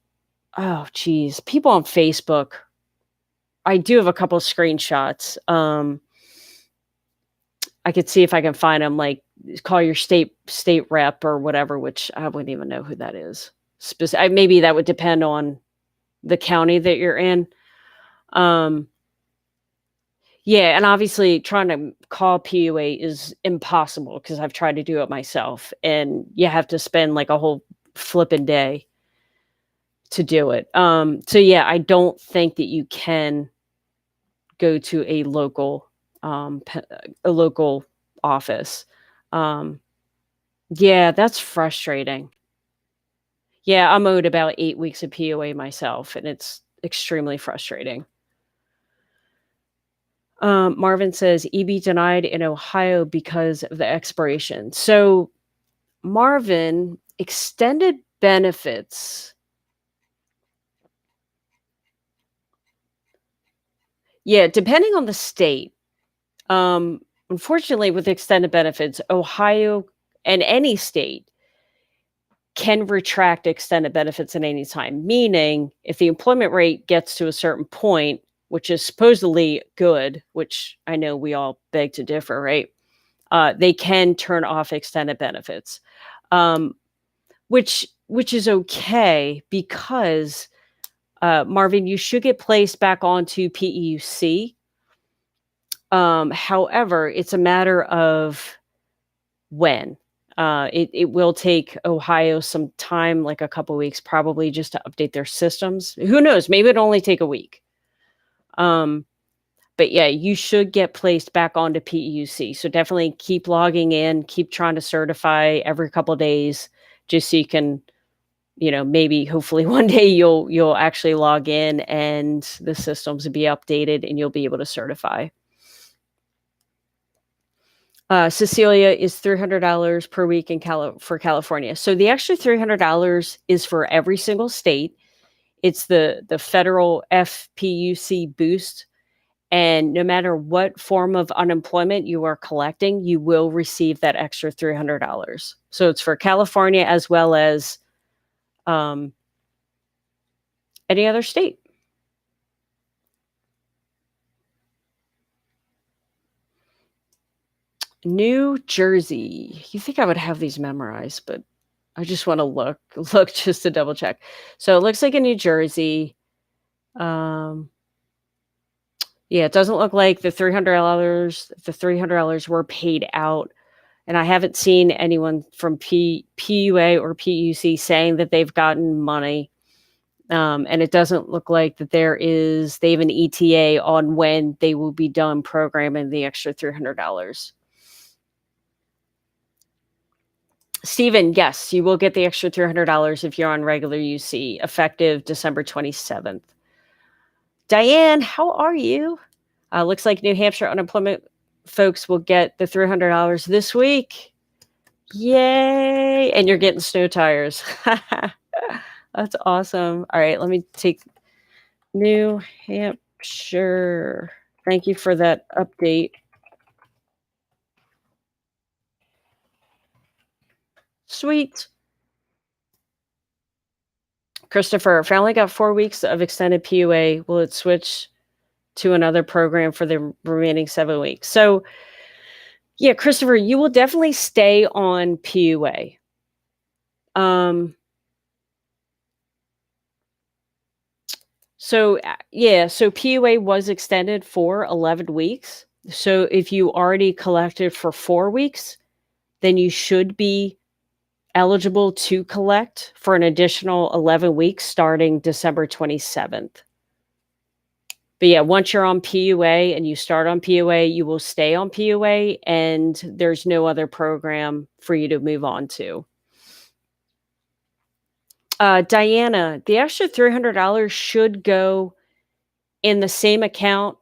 oh geez, people on Facebook. I do have a couple of screenshots. I could see if I can find them, like call your state rep or whatever, which I wouldn't even know who that is. Maybe that would depend on the county that you're in. Yeah, and obviously trying to call PUA is impossible because I've tried to do it myself, and you have to spend like a whole flipping day to do it. So yeah, I don't think that you can go to a local office. Yeah, that's frustrating. Yeah, I'm owed about 8 weeks of POA myself, and it's extremely frustrating. Marvin says EB denied in Ohio because of the expiration. So, Marvin, extended benefits. Yeah, depending on the state. Unfortunately, with extended benefits, Ohio and any state can retract extended benefits at any time. Meaning, if the employment rate gets to a certain point, which is supposedly good, which I know we all beg to differ, right? They can turn off extended benefits, which is okay because Marvin, you should get placed back onto PEUC. However, it's a matter of when. It will take Ohio some time, like a couple weeks, probably just to update their systems. Who knows? Maybe it'll only take a week. But yeah, you should get placed back onto PEUC. So definitely keep logging in, keep trying to certify every couple days, just so you can, maybe hopefully one day you'll actually log in and the systems will be updated and you'll be able to certify. Cecilia is $300 per week for California. So the extra $300 is for every single state. It's the federal FPUC boost. And no matter what form of unemployment you are collecting, you will receive that extra $300. So it's for California as well as any other state. New Jersey. You think I would have these memorized, but I just want to look just to double check. So it looks like in New Jersey, yeah, it doesn't look like the $300 were paid out. And I haven't seen anyone from PUA or PUC saying that they've gotten money. And it doesn't look like that they have an ETA on when they will be done programming the extra $300. Stephen, yes, you will get the extra $300 if you're on regular UC, effective December 27th. Diane, how are you? Looks like New Hampshire unemployment folks will get the $300 this week. Yay! And you're getting snow tires. That's awesome. All right, let me take New Hampshire. Thank you for that update. Sweet. Christopher, family got 4 weeks of extended PUA. Will it switch to another program for the remaining 7 weeks? So, yeah, Christopher, you will definitely stay on PUA. So PUA was extended for 11 weeks. So if you already collected for 4 weeks, then you should be eligible to collect for an additional 11 weeks starting December 27th. But yeah, once you're on PUA and you start on PUA, you will stay on PUA, and there's no other program for you to move on to. Diana, the extra $300 should go in the same account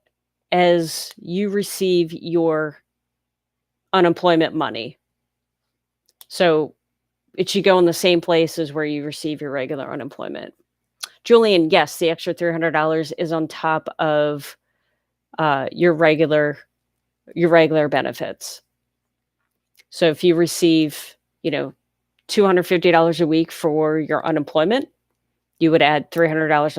as you receive your unemployment money. So it should go in the same place as where you receive your regular unemployment. Julian, yes, the extra $300 is on top of your regular benefits. So if you receive, $250 a week for your unemployment, you would add $300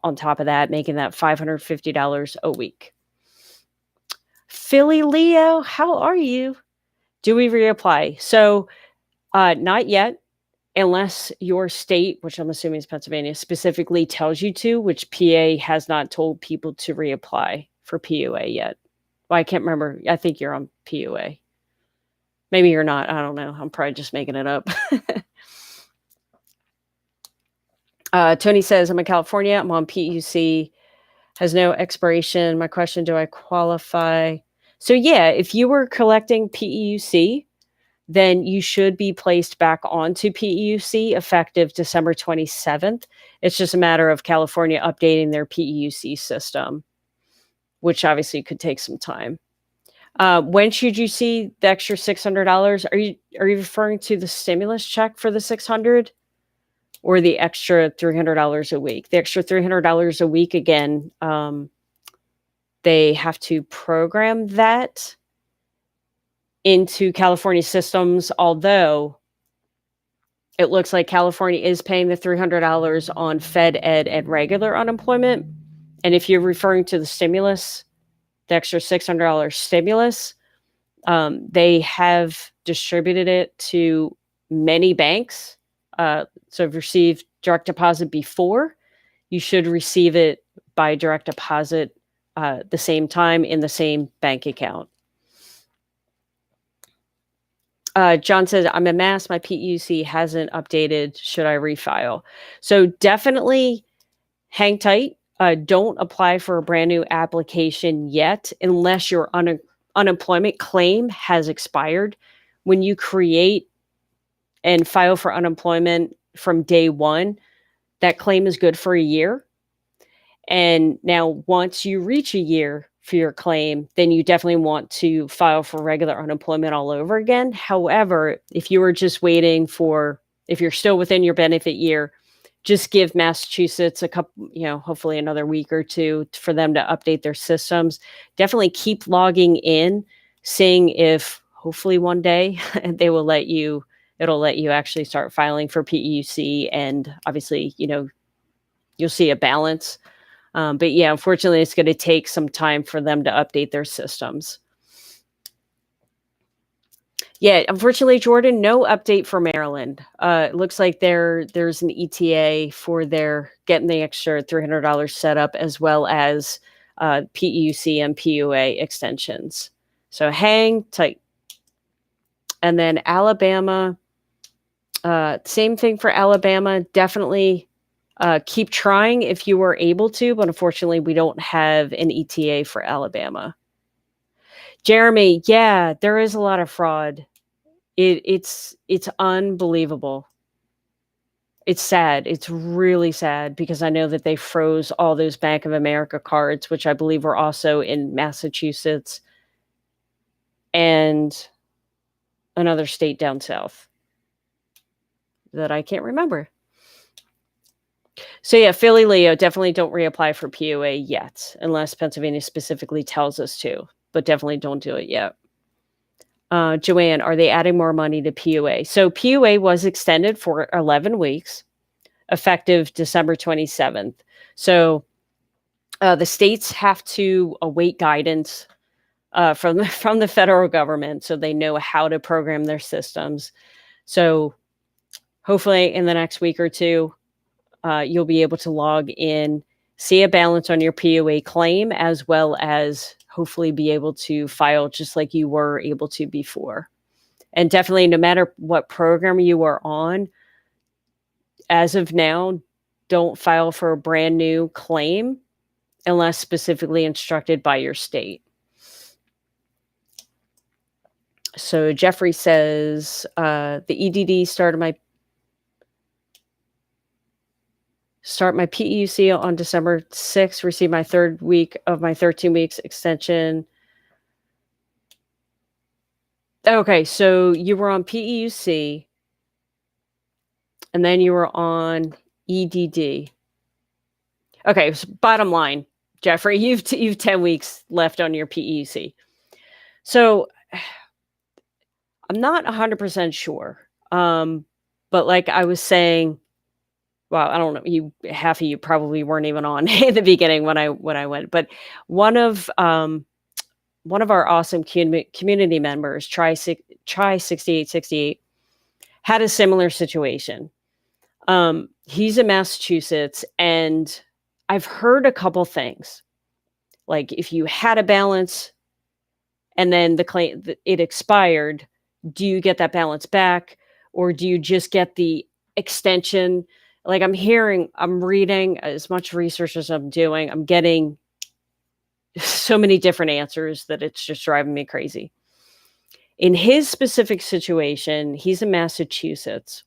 on top of that, making that $550 a week. Philly Leo, how are you? Do we reapply? So not yet, unless your state, which I'm assuming is Pennsylvania, specifically tells you to, which PA has not told people to reapply for PUA yet. Well, I can't remember. I think you're on PUA. Maybe you're not. I don't know. I'm probably just making it up. Tony says, I'm in California. I'm on PUC. Has no expiration. My question, do I qualify? So yeah, if you were collecting PEUC, then you should be placed back onto PEUC effective December 27th. It's just a matter of California updating their PEUC system, which obviously could take some time. When should you see the extra $600? Are you referring to the stimulus check for the $600 or the extra $300 a week? The extra $300 a week, again, they have to program that into California systems, although it looks like California is paying the $300 on Fed Ed and regular unemployment. And if you're referring to the stimulus, the extra $600 stimulus, they have distributed it to many banks. So if you received direct deposit before, you should receive it by direct deposit the same time in the same bank account. John says, I'm in Mass. My PUC hasn't updated. Should I refile? So definitely hang tight. Don't apply for a brand new application yet unless your unemployment claim has expired. When you create and file for unemployment from day one, that claim is good for a year. And now once you reach a year for your claim, then you definitely want to file for regular unemployment all over again. However, if you were just waiting if you're still within your benefit year, just give Massachusetts a couple, hopefully another week or two for them to update their systems. Definitely keep logging in, seeing if hopefully one day it'll let you actually start filing for PEUC. And obviously, you'll see a balance. But yeah, unfortunately, it's going to take some time for them to update their systems. Yeah, unfortunately, Jordan, no update for Maryland. It looks like there's an ETA for their getting the extra $300 set up, as well as PEUC and PUA extensions. So hang tight. And then Alabama, same thing for Alabama. Definitely keep trying if you were able to, but unfortunately, we don't have an ETA for Alabama. Jeremy, yeah, there is a lot of fraud. It's unbelievable. It's sad. It's really sad because I know that they froze all those Bank of America cards, which I believe were also in Massachusetts and another state down south that I can't remember. So yeah, Philly Leo, definitely don't reapply for PUA yet, unless Pennsylvania specifically tells us to, but definitely don't do it yet. Joanne, are they adding more money to PUA? So PUA was extended for 11 weeks, effective December 27th. So the states have to await guidance from the federal government so they know how to program their systems. So hopefully in the next week or two, you'll be able to log in, see a balance on your PUA claim, as well as hopefully be able to file just like you were able to before. And definitely, no matter what program you are on, as of now, don't file for a brand new claim unless specifically instructed by your state. So Jeffrey says, the EDD start my PEUC on December 6th, received my third week of my 13 weeks extension. Okay, so you were on PEUC and then you were on EDD. Okay, so bottom line, Jeffrey, you've 10 weeks left on your PEUC. So I'm not 100% sure. But like I was saying, well, I don't know, half of you probably weren't even on in the beginning when I went, but one of our awesome community members, try 6868, had a similar situation. He's in Massachusetts, and I've heard a couple things. Like if you had a balance and then the claim it expired, do you get that balance back, or do you just get the extension? Like I'm reading as much research as I'm doing. I'm getting so many different answers that it's just driving me crazy. In his specific situation, he's in Massachusetts.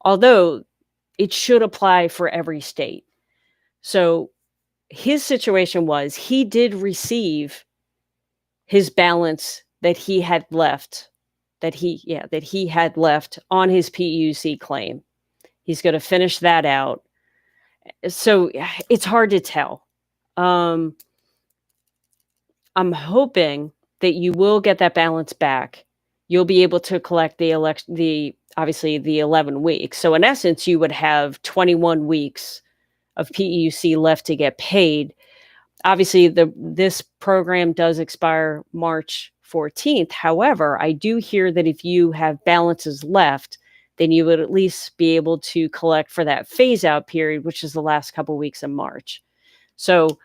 Although it should apply for every state. So his situation was he did receive his balance that he had left, that he had left on his PUC claim. He's going to finish that out. So it's hard to tell. I'm hoping that you will get that balance back. You'll be able to collect obviously the 11 weeks. So in essence, you would have 21 weeks of PEUC left to get paid. Obviously, this program does expire March 14th. However, I do hear that if you have balances left, then you would at least be able to collect for that phase out period, which is the last couple weeks of March. So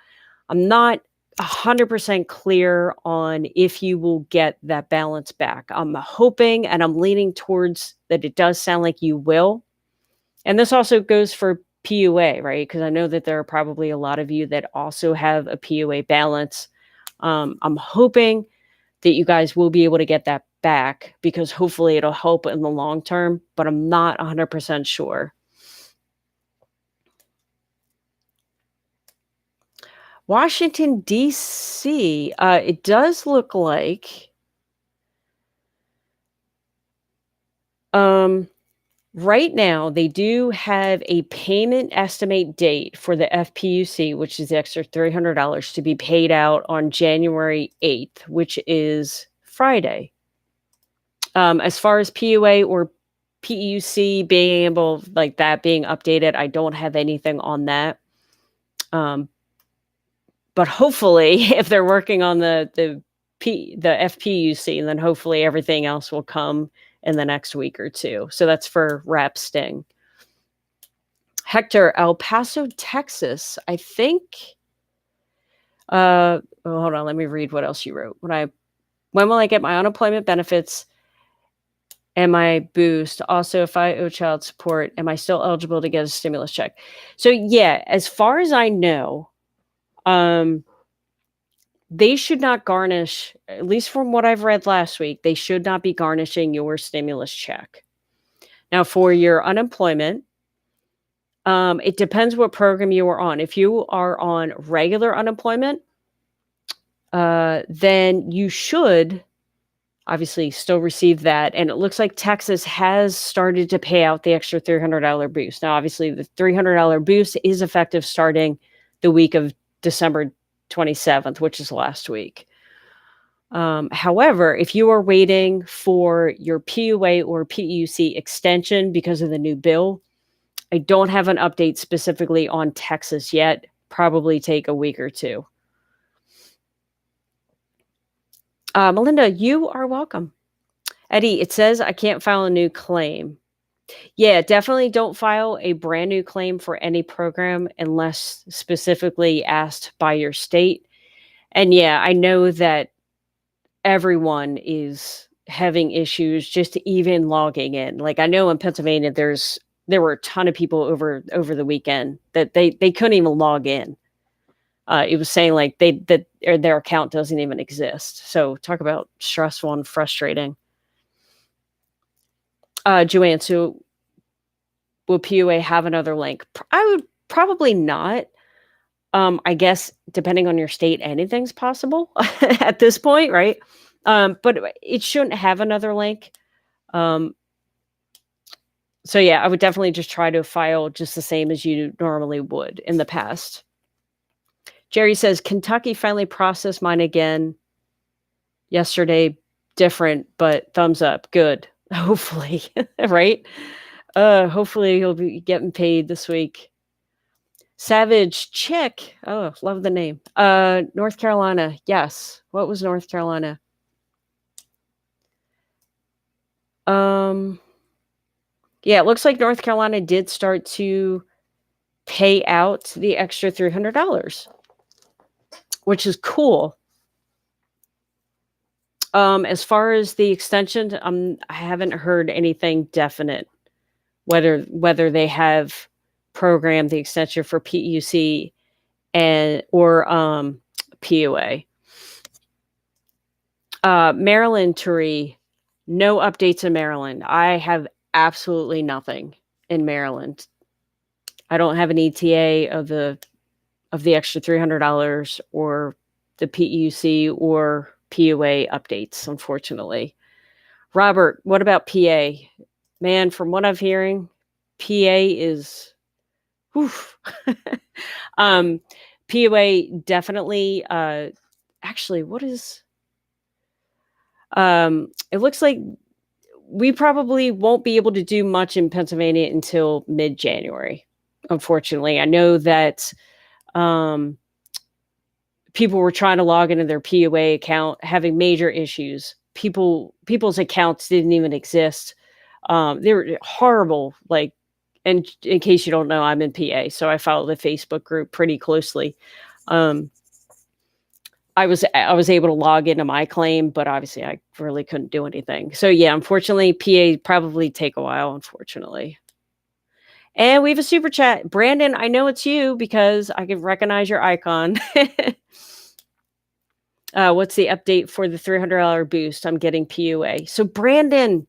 I'm not 100% clear on if you will get that balance back. I'm hoping and I'm leaning towards that it does sound like you will. And this also goes for PUA, right? Because I know that there are probably a lot of you that also have a PUA balance. I'm hoping that you guys will be able to get that back because hopefully it'll help in the long term, but I'm not 100% sure. Washington, D.C., it does look like right now they do have a payment estimate date for the FPUC, which is the extra $300 to be paid out on January 8th, which is Friday. As far as PUA or PEUC being able, like that being updated, I don't have anything on that. But hopefully, if they're working on the FPUC, then hopefully everything else will come in the next week or two. So that's for Rap Sting. Hector, El Paso, Texas. I think. Hold on. Let me read what else you wrote. When will I get my unemployment benefits and my boost? Also, if I owe child support, am I still eligible to get a stimulus check? So yeah, as far as I know, they should not garnish, at least from what I've read last week, they should not be garnishing your stimulus check. Now, for your unemployment, it depends what program you are on. If you are on regular unemployment, then you should obviously still receive that. And it looks like Texas has started to pay out the extra $300 boost. Now, obviously, the $300 boost is effective starting the week of December 27th, which is last week. However, if you are waiting for your PUA or PEUC extension because of the new bill, I don't have an update specifically on Texas yet. Probably take a week or two. Melinda, you are welcome. Eddie, it says I can't file a new claim. Yeah, definitely don't file a brand new claim for any program unless specifically asked by your state. And yeah, I know that everyone is having issues just even logging in. Like, I know in Pennsylvania, there were a ton of people over the weekend that they couldn't even log in. It was saying like their account doesn't even exist. So talk about stressful and frustrating. Joanne, so will PUA have another link? I would probably not. I guess depending on your state, anything's possible at this point, right? But it shouldn't have another link. Um, so yeah, I would definitely just try to file just the same as you normally would in the past. Jerry says Kentucky finally processed mine again yesterday. Different, but thumbs up. Good. Hopefully, right? Hopefully he'll be getting paid this week. Savage Chick. Oh, love the name. North Carolina. Yes. What was North Carolina? Yeah, it looks like North Carolina did start to pay out the extra $300, which is cool. As far as the extension, I haven't heard anything definite whether they have programmed the extension for PUC or PUA. Maryland, Turi, no updates in Maryland. I have absolutely nothing in Maryland. I don't have an ETA of the extra $300 or the PUC or PUA updates, unfortunately. Robert, what about PA? Man, from what I'm hearing, PA is PUA definitely actually what is it looks like we probably won't be able to do much in Pennsylvania until mid-January. Unfortunately, I know that people were trying to log into their PUA account, having major issues. People's accounts didn't even exist. They were horrible. Like, and in case you don't know, I'm in PA, so I follow the Facebook group pretty closely. I was able to log into my claim, but obviously I really couldn't do anything. So yeah, unfortunately, PA probably take a while, unfortunately. And we have a super chat. Brandon, I know it's you because I can recognize your icon. What's the update for the $300 boost? I'm getting PUA. So Brandon,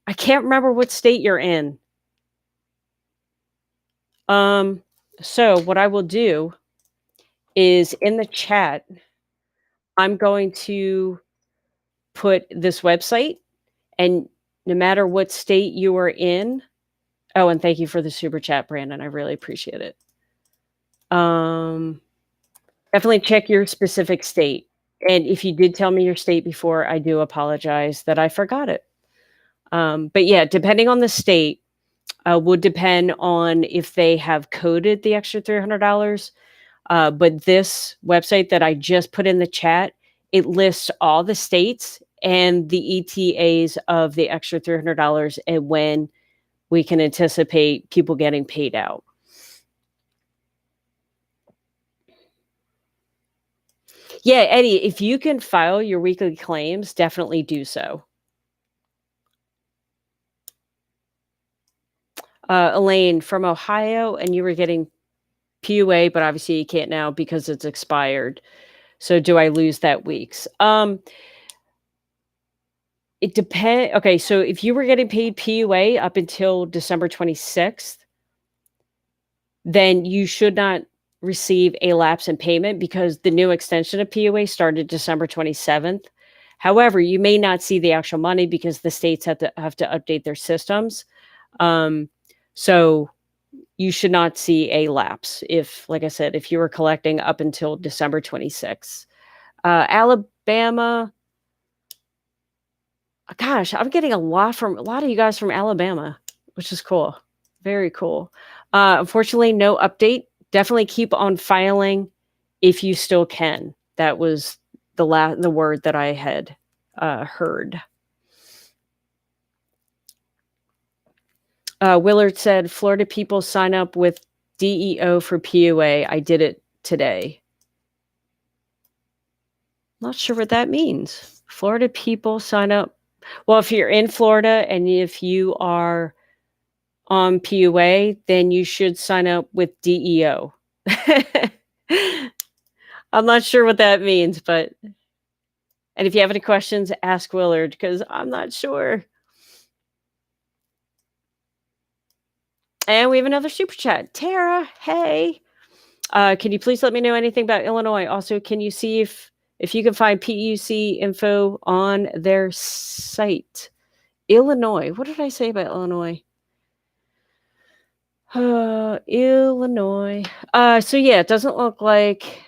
I can't remember what state you're in. So what I will do is in the chat, I'm going to put this website, and no matter what state you are in. Oh, and thank you for the super chat, Brandon. I really appreciate it. Definitely check your specific state. And if you did tell me your state before, I do apologize that I forgot it. But yeah, depending on the state, would depend on if they have coded the extra $300. But this website that I just put in the chat, it lists all the states and the ETAs of the extra $300 and when we can anticipate people getting paid out. Yeah, Eddie, if you can file your weekly claims, definitely do so. Elaine, from Ohio, and you were getting PUA, but obviously you can't now because it's expired. So do I lose that week's? It depends. Okay, so if you were getting paid PUA up until December 26th, then you should not receive a lapse in payment because the new extension of PUA started December 27th. However, you may not see the actual money because the states have to update their systems. So you should not see a lapse if, like I said, if you were collecting up until December 26th. Alabama. Gosh, I'm getting a lot of you guys from Alabama, which is cool. Very cool. Unfortunately, no update. Definitely keep on filing if you still can. That was the word that I had heard. Willard said, Florida people sign up with DEO for PUA. I did it today. Not sure what that means. Florida people sign up Well, if you're in Florida and if you are on PUA, then you should sign up with DEO. I'm not sure what that means, but and if you have any questions, ask Willard because I'm not sure. And we have another super chat. Tara, hey. Can you please let me know anything about Illinois? Also, can you see if you can find PUC info on their site? Illinois. What did I say about Illinois? Illinois. So yeah, it doesn't look like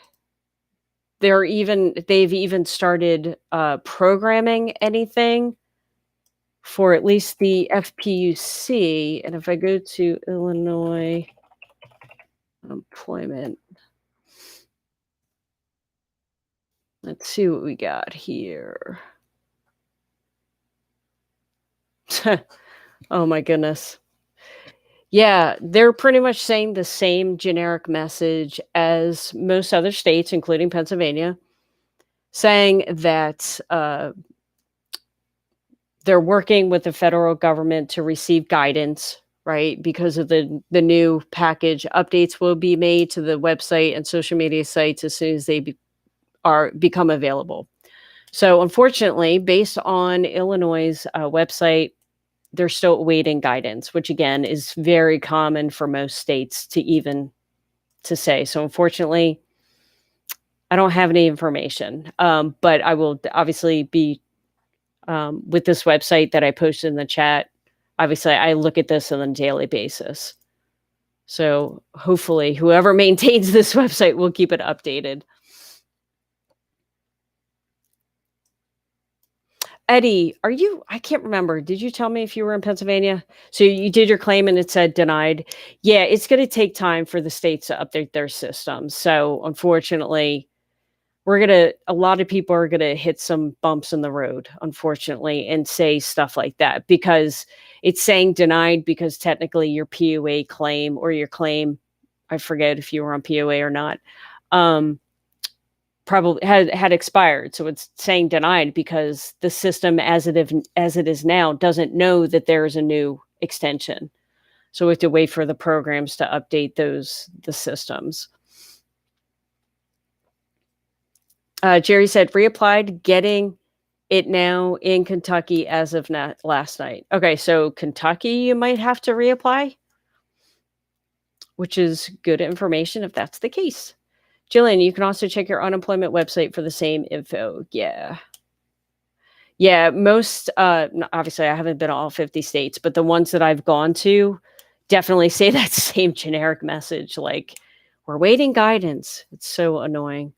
they've even started programming anything for at least the FPUC. And if I go to Illinois employment, let's see what we got here. Oh my goodness. Yeah, they're pretty much saying the same generic message as most other states, including Pennsylvania, saying that they're working with the federal government to receive guidance, right? Because of the new package, updates will be made to the website and social media sites as soon as they become available. So, unfortunately, based on Illinois' website, they're still awaiting guidance, which again is very common for most states to say. So, unfortunately, I don't have any information, but I will obviously be with this website that I posted in the chat. Obviously, I look at this on a daily basis. So hopefully, whoever maintains this website will keep it updated. Eddie, I can't remember. Did you tell me if you were in Pennsylvania? So you did your claim and it said denied. Yeah, it's going to take time for the states to update their systems. So unfortunately, a lot of people are gonna hit some bumps in the road, unfortunately, and say stuff like that because it's saying denied because technically your POA claim or your claim, I forget if you were on POA or not, probably had expired. So it's saying denied because the system as it is now doesn't know that there is a new extension. So we have to wait for the programs to update the systems. Jerry said reapplied, getting it now in Kentucky as of last night. Okay, so Kentucky, you might have to reapply, which is good information if that's the case. Jillian, you can also check your unemployment website for the same info. Yeah. Yeah, most, obviously, I haven't been to all 50 states, but the ones that I've gone to definitely say that same generic message like, we're waiting guidance. It's so annoying.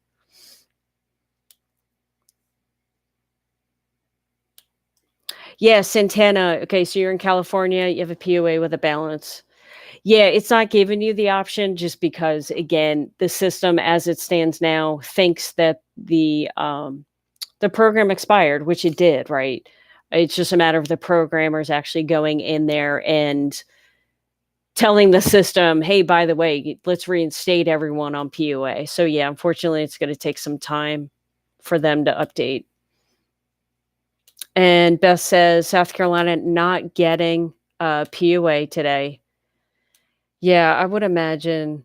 Yeah, Santana. Okay, so you're in California, you have a POA with a balance. Yeah, it's not giving you the option just because, again, the system as it stands now thinks that the program expired, which it did, right? It's just a matter of the programmers actually going in there and telling the system, hey, by the way, let's reinstate everyone on POA. So yeah, unfortunately, it's going to take some time for them to update. And Beth says South Carolina not getting POA today. Yeah, I would imagine.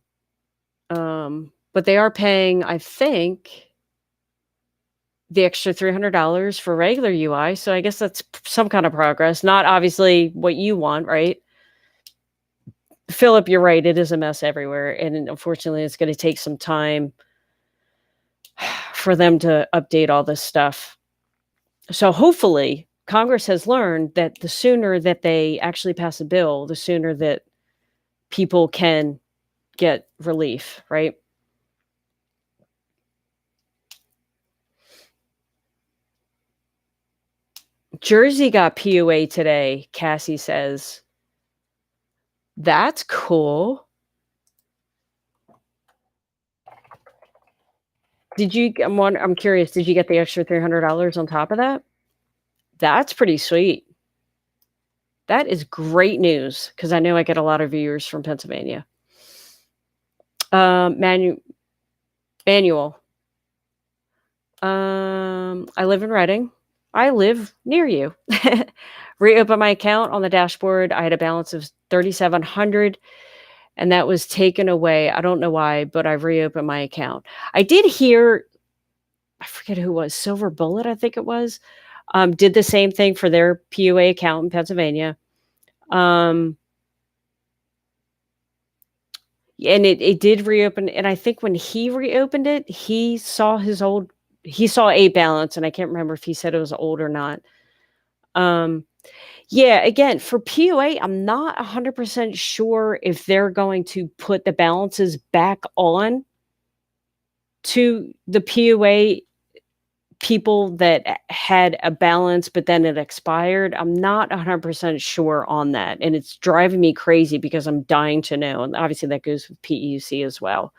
But they are paying, I think, the extra $300 for regular UI. So I guess that's some kind of progress. Not obviously what you want, right? Philip, you're right. It is a mess everywhere. And unfortunately, it's going to take some time for them to update all this stuff. So hopefully, Congress has learned that the sooner that they actually pass a bill, the sooner that people can get relief, right? Jersey got POA today, Cassie says. That's cool. I'm curious, did you get the extra $300 on top of that? That's pretty sweet. That is great news because I know I get a lot of viewers from Pennsylvania. Manual. I live in Reading. I live near you. Reopen my account on the dashboard. I had a balance of 3,700 and that was taken away. I don't know why, but I've reopened my account. I did hear, I forget who it was, Silver Bullet, I think it was, did the same thing for their PUA account in Pennsylvania. And it did reopen. And I think when he reopened it, he saw a balance, and I can't remember if he said it was old or not. Yeah, again, for PUA, I'm not 100% sure if they're going to put the balances back on to the PUA people that had a balance, but then it expired. I'm not 100% sure on that, and it's driving me crazy because I'm dying to know, and obviously that goes with PEUC as well.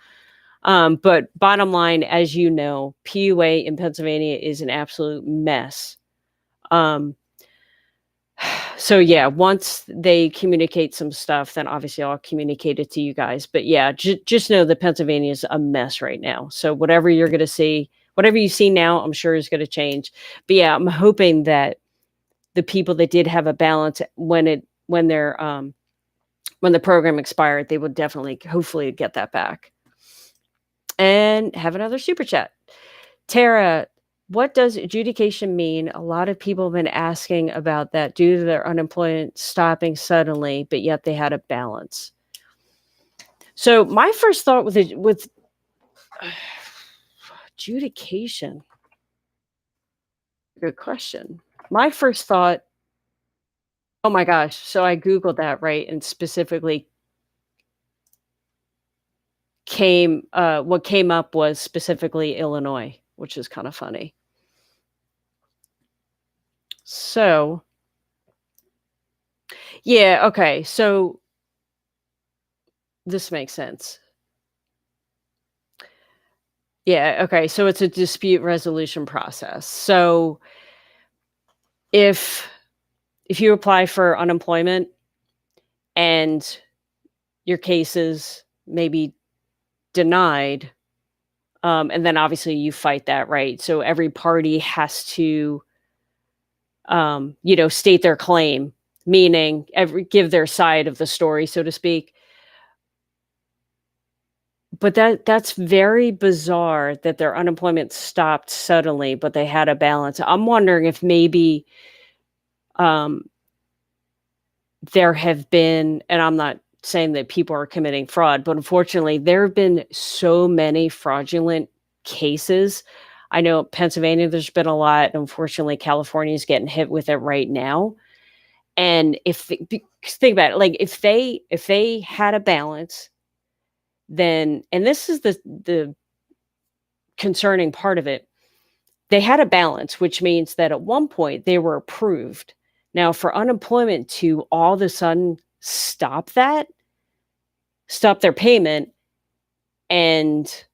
But bottom line, as you know, PUA in Pennsylvania is an absolute mess. So yeah, once they communicate some stuff, then obviously I'll communicate it to you guys. But yeah, just know that Pennsylvania is a mess right now. So whatever you're going to see, whatever you see now, I'm sure is going to change. But yeah, I'm hoping that the people that did have a balance when the program expired, they would definitely, hopefully, get that back. And have another super chat. Tara, what does adjudication mean? A lot of people have been asking about that due to their unemployment stopping suddenly, but yet they had a balance. So my first thought with adjudication, good question. My first thought, oh my gosh, so I Googled that, right, and specifically what came up was specifically Illinois, which is kind of funny. So, yeah, okay, so this makes sense. Yeah, okay, so it's a dispute resolution process. So if you apply for unemployment and your case is maybe denied, and then obviously you fight that, right? So every party has to, state their claim, meaning give their side of the story, so to speak. But that's very bizarre that their unemployment stopped suddenly, but they had a balance. I'm wondering if maybe um, there have been, and I'm not saying that people are committing fraud, but unfortunately, there have been so many fraudulent cases. I know Pennsylvania, there's been a lot. Unfortunately, California is getting hit with it right now. And think about it, like if they had a balance, then, and this is the concerning part of it, they had a balance, which means that at one point they were approved. Now, for unemployment to all of a sudden stop their payment, and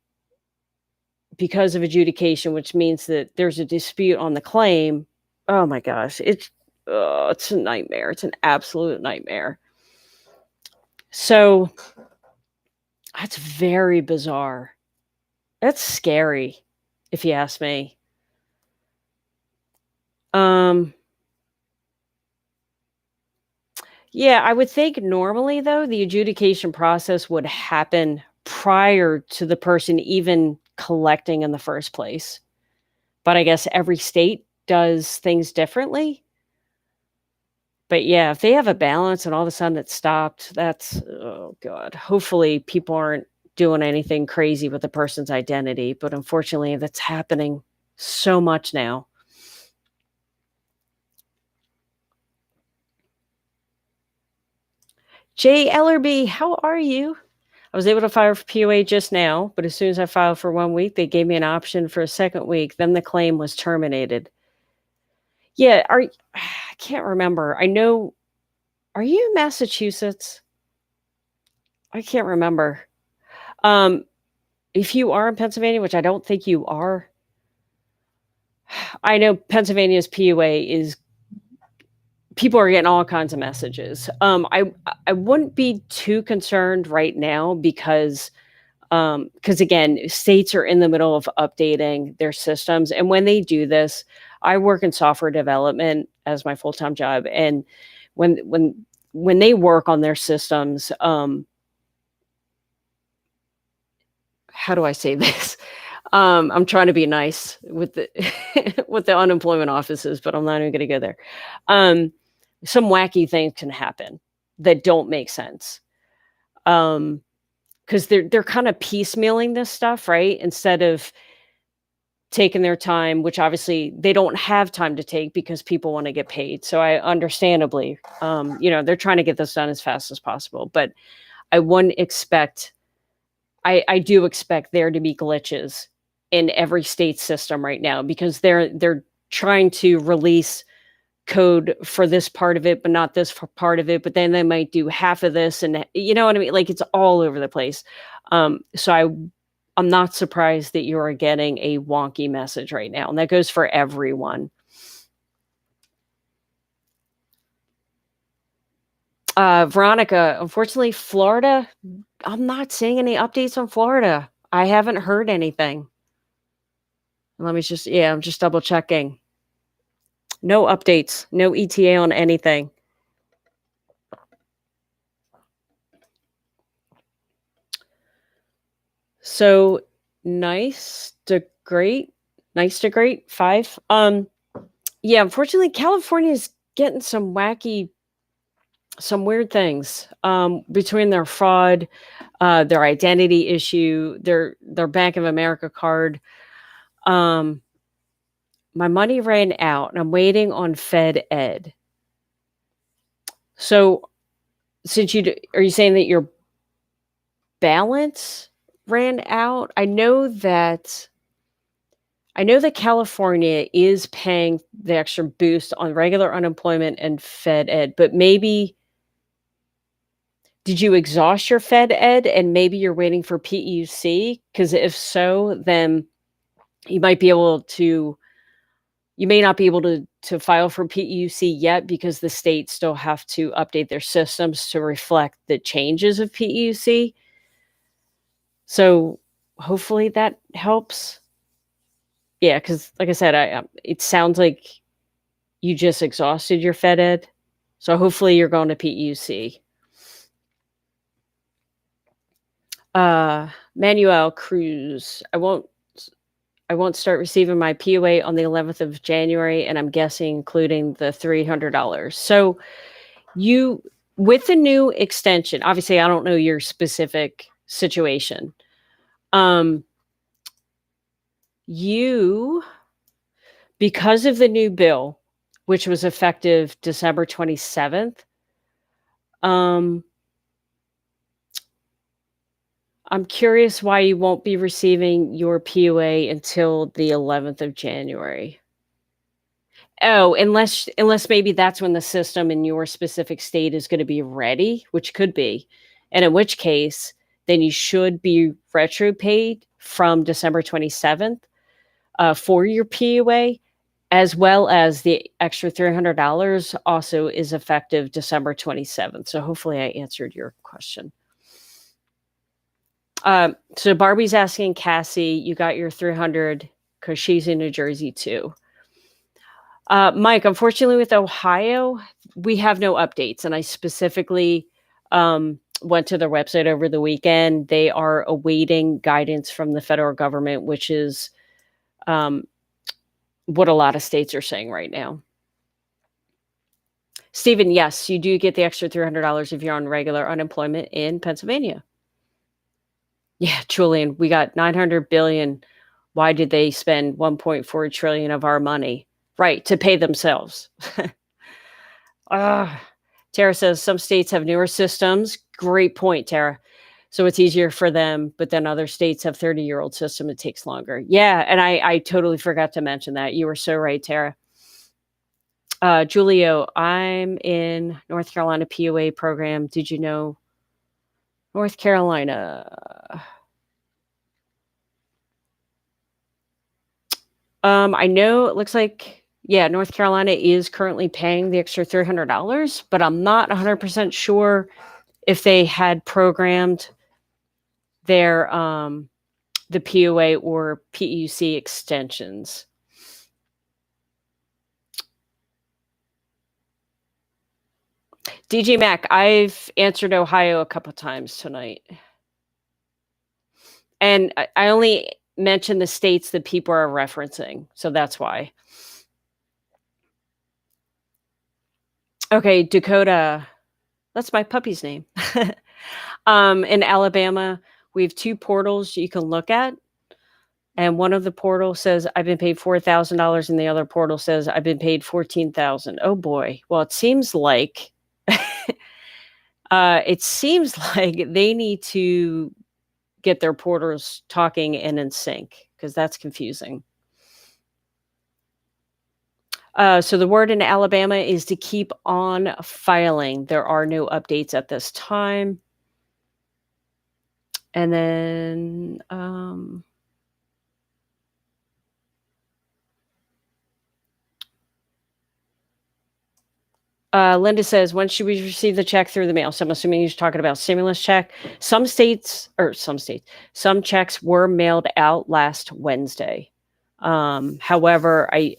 because of adjudication, which means that there's a dispute on the claim, oh my gosh, it's a nightmare. It's an absolute nightmare. So that's very bizarre. That's scary, if you ask me. Yeah, I would think normally, though, the adjudication process would happen prior to the person even collecting in the first place. But I guess every state does things differently. But yeah, if they have a balance and all of a sudden it stopped, that's, oh God. Hopefully people aren't doing anything crazy with the person's identity. But unfortunately, that's happening so much now. Jay Ellerby, how are you? I was able to file for POA just now, but as soon as I filed for 1 week, they gave me an option for a second week. Then the claim was terminated. Yeah, I can't remember. I know, are you in Massachusetts? I can't remember. If you are in Pennsylvania, which I don't think you are, I know Pennsylvania's POA is, people are getting all kinds of messages. I wouldn't be too concerned right now because again, states are in the middle of updating their systems, and when they do this, I work in software development as my full-time job, and when they work on their systems, how do I say this? I'm trying to be nice with the with the unemployment offices, but I'm not even gonna go there. Um, some wacky things can happen that don't make sense. Um, because they're kinda piecemealing this stuff, right? Instead of taking their time, which obviously they don't have time to take because people wanna get paid. So I understandably, they're trying to get this done as fast as possible, but I wouldn't expect I do expect there to be glitches in every state system right now because they're trying to release code for this part of it, but not this part of it. But then they might do half of this, and you know what I mean. Like it's all over the place. I'm not surprised that you are getting a wonky message right now, and that goes for everyone. Veronica, unfortunately, Florida, I'm not seeing any updates on Florida. I haven't heard anything. Let me just, yeah, I'm just double checking. No updates, no ETA on anything. So nice to great, 5. Yeah, unfortunately, California is getting some weird things between their fraud, their identity issue, their Bank of America card. Um, my money ran out, and I'm waiting on Fed Ed. So, since are you saying that your balance ran out? I know that California is paying the extra boost on regular unemployment and Fed Ed, but maybe did you exhaust your Fed Ed and maybe you're waiting for PEUC? Because if so, then you might be able to you may not be able to file for PEUC yet because the states still have to update their systems to reflect the changes of PEUC. So hopefully that helps. Yeah, because like I said, it sounds like you just exhausted your Fed Ed. So hopefully you're going to PEUC. Manuel Cruz. I won't start receiving my POA on the 11th of January, and I'm guessing including the $300. So you with the new extension, obviously I don't know your specific situation. You because of the new bill, which was effective December 27th, I'm curious why you won't be receiving your POA until the 11th of January. Oh, unless maybe that's when the system in your specific state is gonna be ready, which could be, and in which case, then you should be retro paid from December 27th, for your POA, as well as the extra $300 also is effective December 27th. So hopefully I answered your question. So Barbie's asking Cassie, you got your 300 because she's in New Jersey too. Mike, unfortunately with Ohio, we have no updates. And I specifically went to their website over the weekend. They are awaiting guidance from the federal government, which is what a lot of states are saying right now. Stephen, yes, you do get the extra $300 if you're on regular unemployment in Pennsylvania. Yeah, Julian, we got 900 billion. Why did they spend 1.4 trillion of our money? Right, to pay themselves. Tara says some states have newer systems. Great point, Tara. So it's easier for them, but then other states have 30-year-old system. It takes longer. Yeah, and I totally forgot to mention that. You were so right, Tara. Julio, I'm in North Carolina POA program. Did you know North Carolina? I know it looks like, yeah, North Carolina is currently paying the extra $300, but I'm not 100% sure if they had programmed their the POA or PEUC extensions. DG Mac, I've answered Ohio a couple times tonight. And I only mention the states that people are referencing, so that's why. Okay, Dakota. That's my puppy's name. In Alabama, we have 2 portals you can look at, and one of the portals says, "I've been paid $4,000," and the other portal says, "I've been paid 14,000." Oh, boy. Well, it seems like they need to get their portals talking and in sync, because that's confusing. So the word in Alabama is to keep on filing. There are no updates at this time. And then, Linda says, when should we receive the check through the mail? So I'm assuming he's talking about stimulus check. Some checks were mailed out last Wednesday. However, I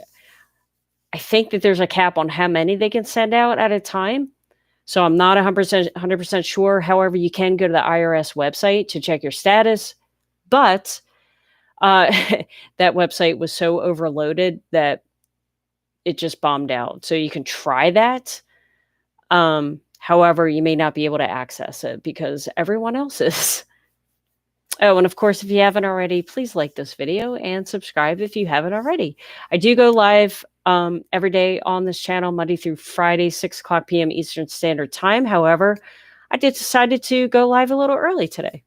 think that there's a cap on how many they can send out at a time. So I'm not 100% sure. However, you can go to the IRS website to check your status. But that website was so overloaded that it just bombed out. So you can try that. However, you may not be able to access it because everyone else is. Oh, and of course, if you haven't already, please like this video and subscribe if you haven't already. I do go live every day on this channel, Monday through Friday, 6:00 p.m. Eastern Standard Time. However, I decided to go live a little early today.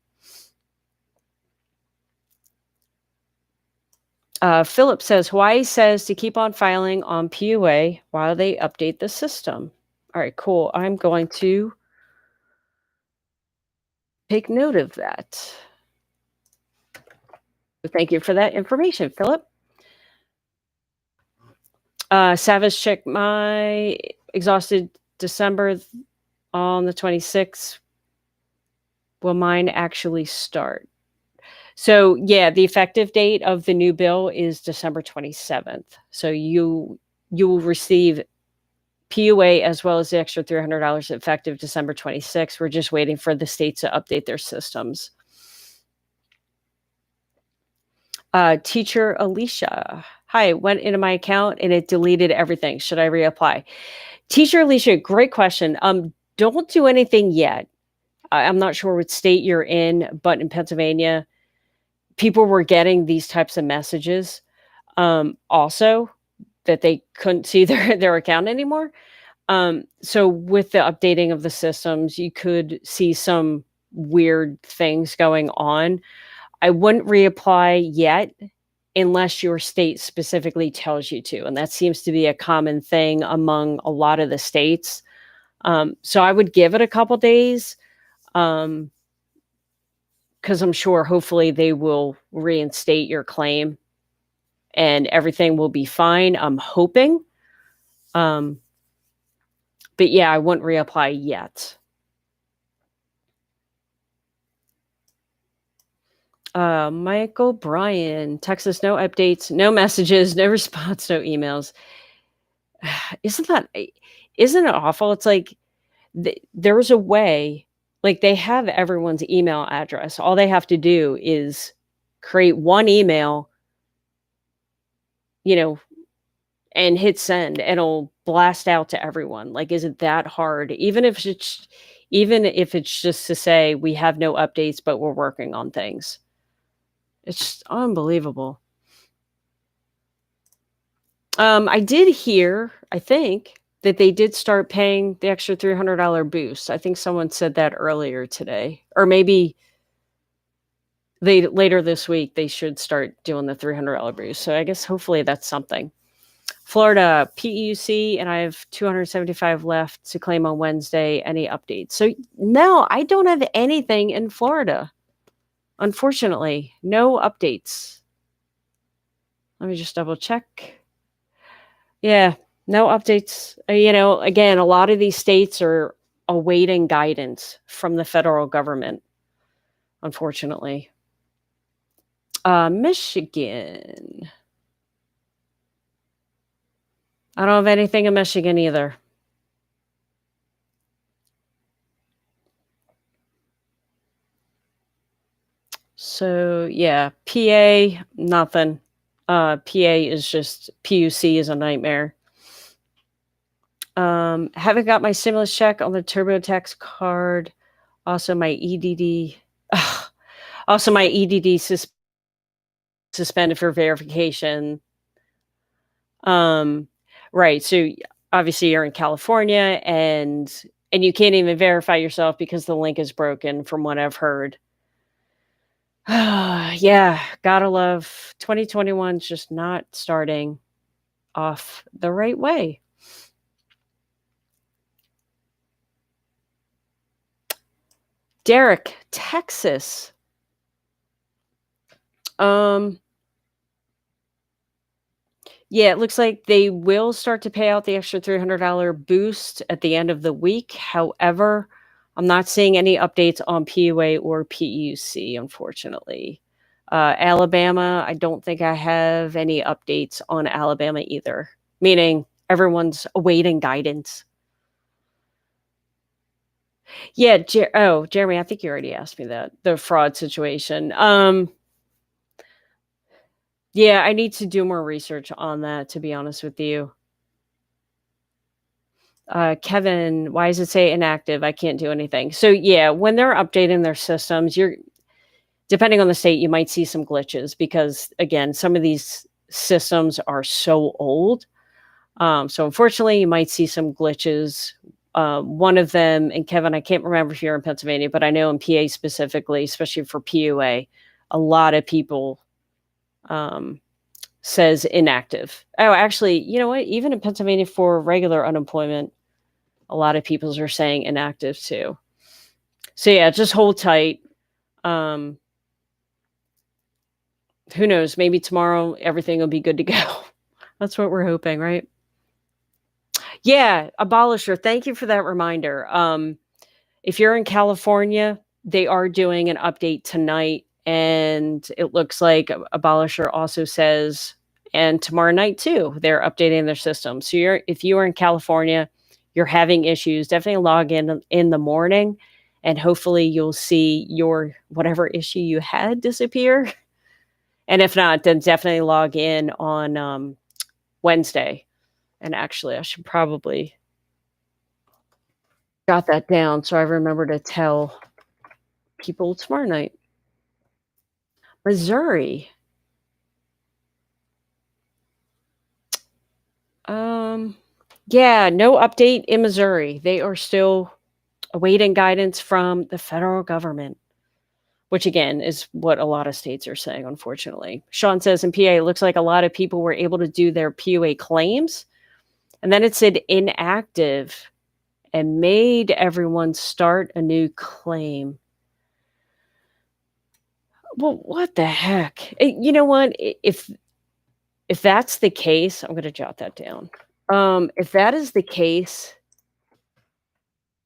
Philip says, Hawaii says to keep on filing on PUA while they update the system. All right, cool. I'm going to take note of that. Thank you for that information, Philip. Savage checked my exhausted December on the 26th. Will mine actually start? So, yeah, the effective date of the new bill is December 27th. So you will receive PUA as well as the extra $300 effective December 26th. We're just waiting for the states to update their systems. Teacher Alicia. Hi, went into my account and it deleted everything. Should I reapply? Teacher Alicia, great question. Don't do anything yet. I'm not sure what state you're in, but in Pennsylvania, people were getting these types of messages. Also, that they couldn't see their account anymore. So with the updating of the systems, you could see some weird things going on. I wouldn't reapply yet unless your state specifically tells you to. And that seems to be a common thing among a lot of the states. So I would give it a couple days because I'm sure hopefully they will reinstate your claim and everything will be fine. I'm hoping. But yeah, I wouldn't reapply yet. Michael Bryan, Texas, no updates, no messages, no response, no emails. Isn't it awful? It's like there was a way, like they have everyone's email address. All they have to do is create one email, and hit send, and it'll blast out to everyone. Like, is it that hard? Even if it's just to say we have no updates, but we're working on things. It's just unbelievable. I did hear, I think, that they did start paying the extra $300 boost. I think someone said that earlier today, or maybe later this week they should start doing the $300 boost. So I guess hopefully that's something. Florida PEUC, and I have 275 left to claim on Wednesday. Any updates? So no, I don't have anything in Florida. Unfortunately, no updates. Let me just double check. Yeah, no updates. Again, a lot of these states are awaiting guidance from the federal government, unfortunately. Michigan. I don't have anything in Michigan either. also, yeah, PA, nothing. PA is just PUC is a nightmare. Haven't got my stimulus check on the TurboTax card. Also, my EDD. Ugh, also, my EDD suspended for verification. Right. So obviously, you're in California, and you can't even verify yourself because the link is broken, from what I've heard. Yeah, gotta love 2021's just not starting off the right way. Derek, Texas. Um, yeah, it looks like they will start to pay out the extra $300 boost at the end of the week. However, I'm not seeing any updates on PUA or PUC, unfortunately. Alabama, I don't think I have any updates on Alabama either, meaning everyone's awaiting guidance. Yeah, Jeremy, I think you already asked me that, the fraud situation. Yeah, I need to do more research on that, to be honest with you. Kevin, why does it say inactive? I can't do anything. So yeah, when they're updating their systems, you're depending on the state, you might see some glitches because again, some of these systems are so old. So unfortunately, you might see some glitches. One of them, and Kevin, I can't remember if you're in Pennsylvania, but I know in PA specifically, especially for PUA, a lot of people um, says inactive. Oh, actually, you know what? Even in Pennsylvania for regular unemployment, a lot of people are saying inactive too. So yeah, just hold tight. Um, who knows? Maybe tomorrow everything will be good to go. That's what we're hoping, right? Yeah, abolisher. Thank you for that reminder. If you're in California, they are doing an update tonight, and it looks like abolisher also says, and tomorrow night too, they're updating their system. So if you are in California, you're having issues, definitely log in the morning, and hopefully you'll see your whatever issue you had disappear. And if not, then definitely log in on Wednesday. And actually, I should probably jot that down so I remember to tell people tomorrow night. Missouri. Um, yeah, no update in Missouri. They are still awaiting guidance from the federal government, which again is what a lot of states are saying, unfortunately. Sean says in PA, it looks like a lot of people were able to do their PUA claims, and then it said inactive and made everyone start a new claim. Well, what the heck? You know what? If that's the case, I'm going to jot that down. If that is the case,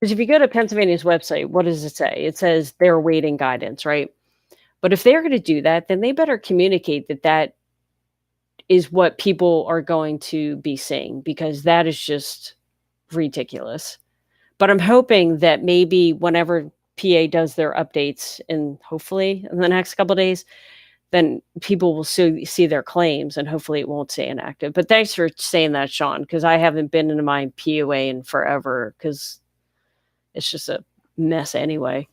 because if you go to Pennsylvania's website, what does it say? It says they're awaiting guidance, right? But if they're going to do that, then they better communicate that that is what people are going to be seeing, because that is just ridiculous. But I'm hoping that maybe whenever PA does their updates, and hopefully in the next couple of days, then people will see their claims, and hopefully it won't say inactive. But thanks for saying that, Sean, because I haven't been into my PUA in forever because it's just a mess anyway.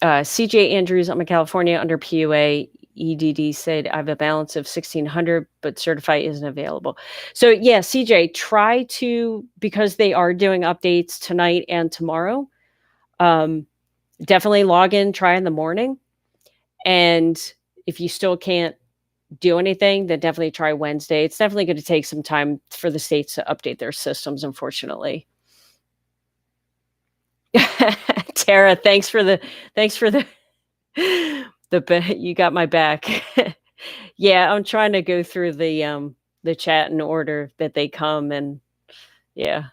CJ Andrews, I'm in California under PUA. EDD said I have a balance of 1,600, but certify isn't available. So yeah, CJ, try to, because they are doing updates tonight and tomorrow. Definitely log in, try in the morning, and if you still can't do anything, then definitely try Wednesday. It's definitely going to take some time for the states to update their systems, unfortunately. Tara, thanks for the you got my back. Yeah, I'm trying to go through the chat in order that they come, and yeah.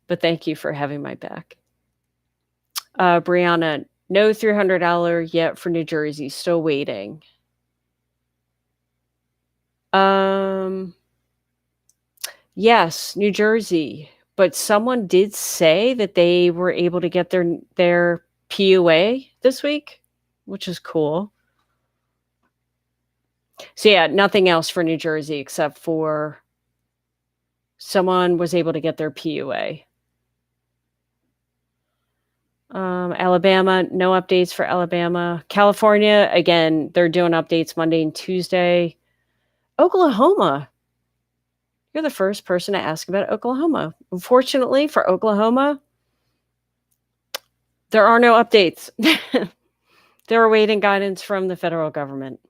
But thank you for having my back. Brianna, no $300 yet for New Jersey, still waiting. Yes, New Jersey. but someone did say that they were able to get their PUA this week, which is cool. So yeah, nothing else for New Jersey except for someone was able to get their PUA. Alabama, no updates for Alabama. California, again, they're doing updates Monday and Tuesday. Oklahoma. You're the first person to ask about Oklahoma. Unfortunately for Oklahoma, there are no updates. They're awaiting guidance from the federal government.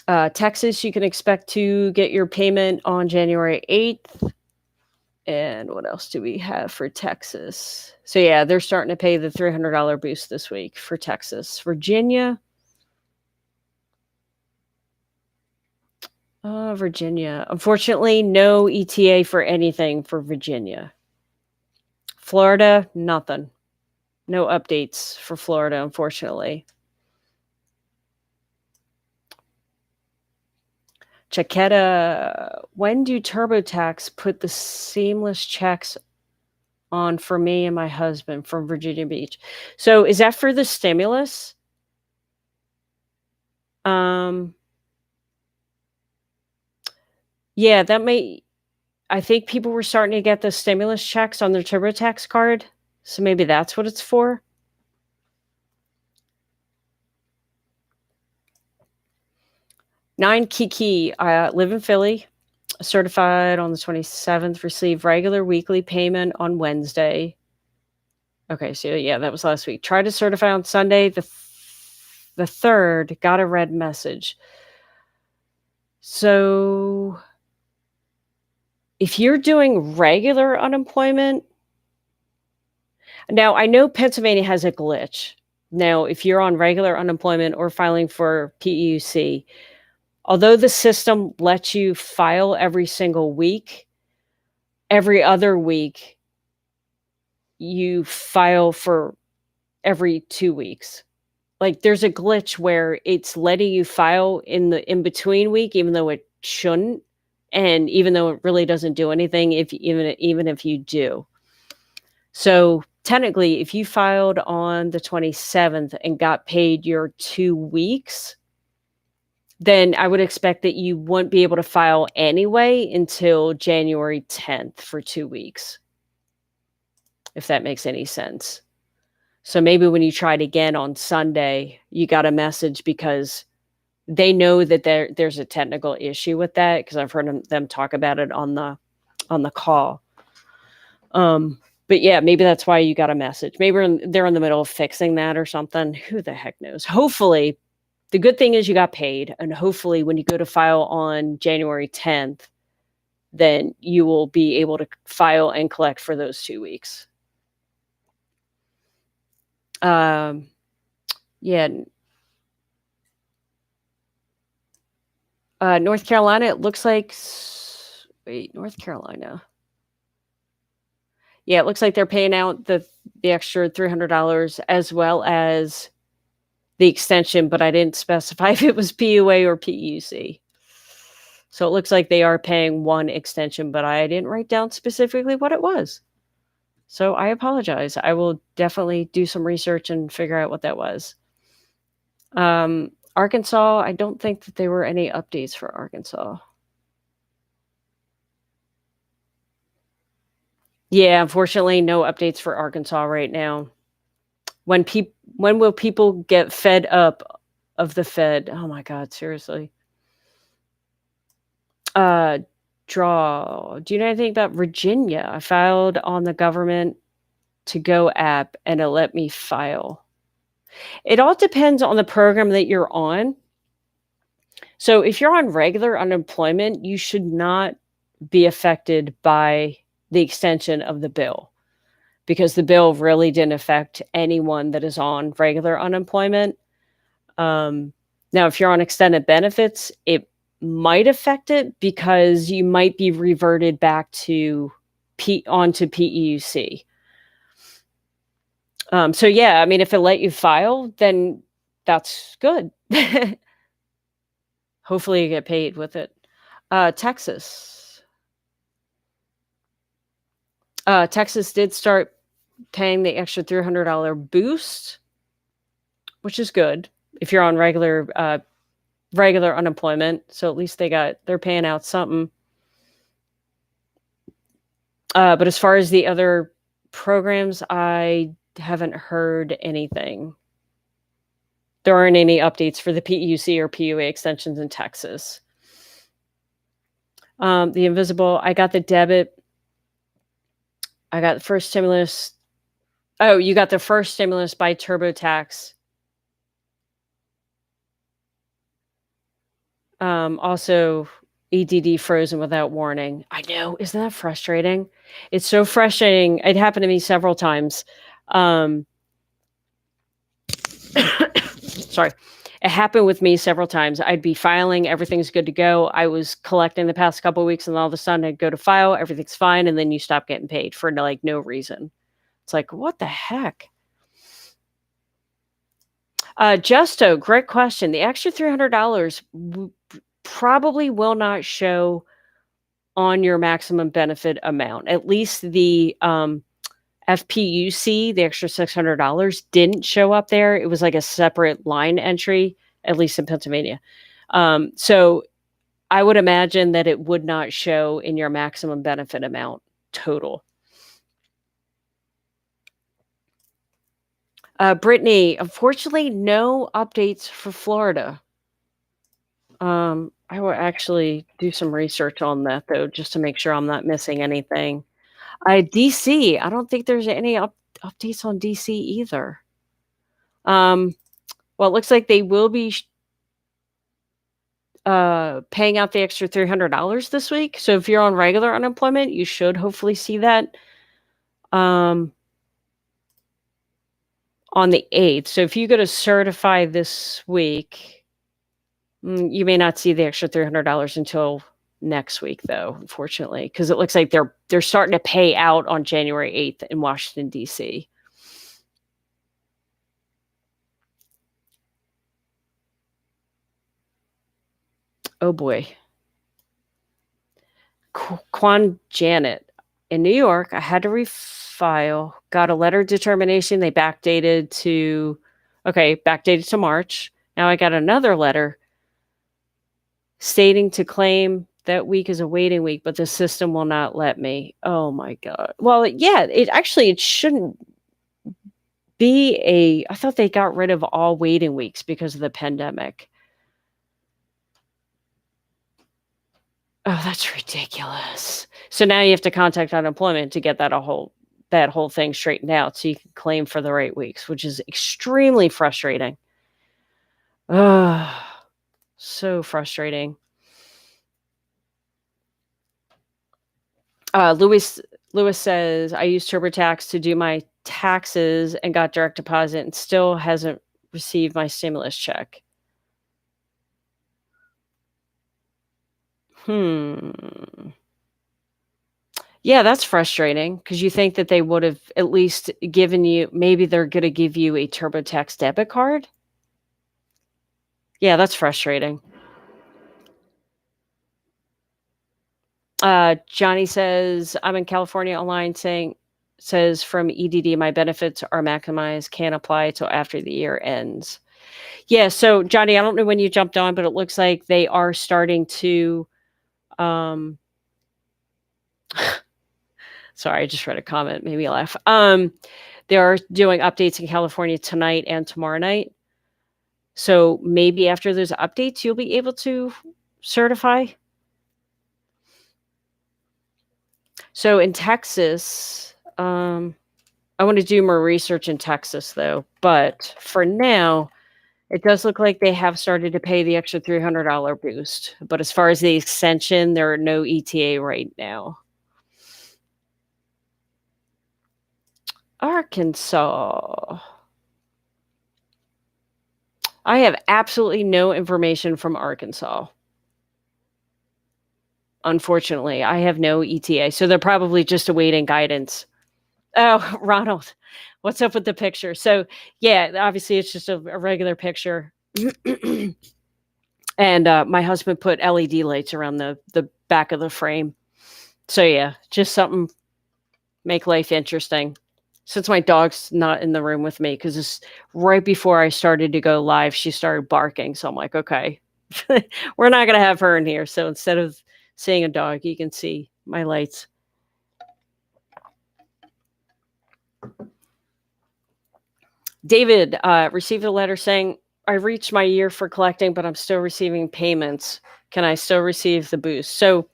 Texas, you can expect to get your payment on January 8th. And what else do we have for Texas? So yeah, they're starting to pay the $300 boost this week for Texas. Virginia. Virginia. Unfortunately, no ETA for anything for Virginia. Florida, nothing. No updates for Florida, unfortunately. Chiquetta, when do TurboTax put the seamless checks on for me and my husband from Virginia Beach? So is that for the stimulus? Yeah, that may. I think people were starting to get the stimulus checks on their TurboTax card, so maybe that's what it's for. Nine Kiki, I live in Philly, certified on the 27th, received regular weekly payment on Wednesday. Okay, so yeah, that was last week. Tried to certify on Sunday, the 3rd, got a red message. So if you're doing regular unemployment, now I know Pennsylvania has a glitch. Now, if you're on regular unemployment or filing for PEUC, although the system lets you file every single week, every other week you file for every 2 weeks. Like there's a glitch where it's letting you file in the in between week, even though it shouldn't, and even though it really doesn't do anything, if even if you do. So technically, if you filed on the 27th and got paid your 2 weeks, then I would expect that you wouldn't be able to file anyway until January 10th for 2 weeks, if that makes any sense. So maybe when you tried again on Sunday, you got a message because they know that there's a technical issue with that, because I've heard them talk about it on the call. But yeah, maybe that's why you got a message. Maybe they're in the middle of fixing that or something. Who the heck knows? Hopefully, the good thing is you got paid, and hopefully when you go to file on January 10th, then you will be able to file and collect for those 2 weeks. Yeah. North Carolina, it looks like. Wait, North Carolina. Yeah, it looks like they're paying out the extra $300 as well as the extension, but I didn't specify if it was PUA or PEUC. So it looks like they are paying one extension, but I didn't write down specifically what it was. So I apologize. I will definitely do some research and figure out what that was. Arkansas, I don't think that there were any updates for Arkansas. Yeah, unfortunately, no updates for Arkansas right now. When will people get fed up of the Fed? Oh my God, seriously. Do you know anything about Virginia? I filed on the government to go app and it let me file. It all depends on the program that you're on. So if you're on regular unemployment, you should not be affected by the extension of the bill, because the bill really didn't affect anyone that is on regular unemployment. Now, if you're on extended benefits, it might affect it because you might be reverted back to onto PEUC. So yeah, I mean, if it let you file, then that's good. Hopefully you get paid with it. Texas. Texas did start paying the extra $300 boost, which is good if you're on regular unemployment. So at least they're paying out something. But as far as the other programs, I haven't heard anything. There aren't any updates for the PEUC or PUA extensions in Texas. The invisible, I got the debit. I got the first stimulus. Oh, you got the first stimulus by TurboTax. Also, EDD frozen without warning. I know. Isn't that frustrating? It's so frustrating. It happened to me several times. Sorry. It happened with me several times. I'd be filing, everything's good to go. I was collecting the past couple of weeks, and all of a sudden I'd go to file, everything's fine, and then you stop getting paid for like no reason. It's like, what the heck? Justo, great question. The extra $300 probably will not show on your maximum benefit amount. At least the FPUC, the extra $600, didn't show up there. It was like a separate line entry, at least in Pennsylvania. So I would imagine that it would not show in your maximum benefit amount total. Brittany, unfortunately, no updates for Florida. I will actually do some research on that, though, just to make sure I'm not missing anything. DC, I don't think there's any updates on DC either. Well, it looks like they will be paying out the extra $300 this week. So if you're on regular unemployment, you should hopefully see that on the 8th. So if you go to certify this week, you may not see the extra $300 until next week, though, unfortunately, because it looks like they're starting to pay out on January 8th in Washington, D.C. Oh, boy. Quan Janet. In New York, I had to refile, got a letter of determination. They backdated to March. Now I got another letter stating to claim that week is a waiting week, but the system will not let me. Oh my God. Well, yeah, it shouldn't be I thought they got rid of all waiting weeks because of the pandemic. Oh, that's ridiculous. So now you have to contact unemployment to get that whole thing straightened out so you can claim for the right weeks, which is extremely frustrating. So frustrating. Lewis says, I used TurboTax to do my taxes and got direct deposit and still hasn't received my stimulus check. Yeah, that's frustrating because you think that they would have at least given you, maybe they're going to give you a TurboTax debit card. Yeah, that's frustrating. Johnny says, I'm in California online says from EDD, my benefits are maximized, can't apply till after the year ends. Yeah, so Johnny, I don't know when you jumped on, but it looks like they are starting to sorry, I just read a comment, made me laugh. They are doing updates in California tonight and tomorrow night. So maybe after those updates, you'll be able to certify. So in Texas, I want to do more research in Texas, though. But for now, it does look like they have started to pay the extra $300 boost. But as far as the extension, there are no ETA right now. Arkansas. I have absolutely no information from Arkansas. Unfortunately, I have no ETA. So they're probably just awaiting guidance. Oh, Ronald, what's up with the picture? So, yeah, obviously it's just a regular picture. And my husband put LED lights around the back of the frame. So, yeah, just something make life interesting. Since my dog's not in the room with me, because it's right before I started to go live, she started barking. So I'm like, okay, we're not going to have her in here. So instead of seeing a dog, you can see my lights. David received a letter saying, I reached my year for collecting, but I'm still receiving payments. Can I still receive the boost? So,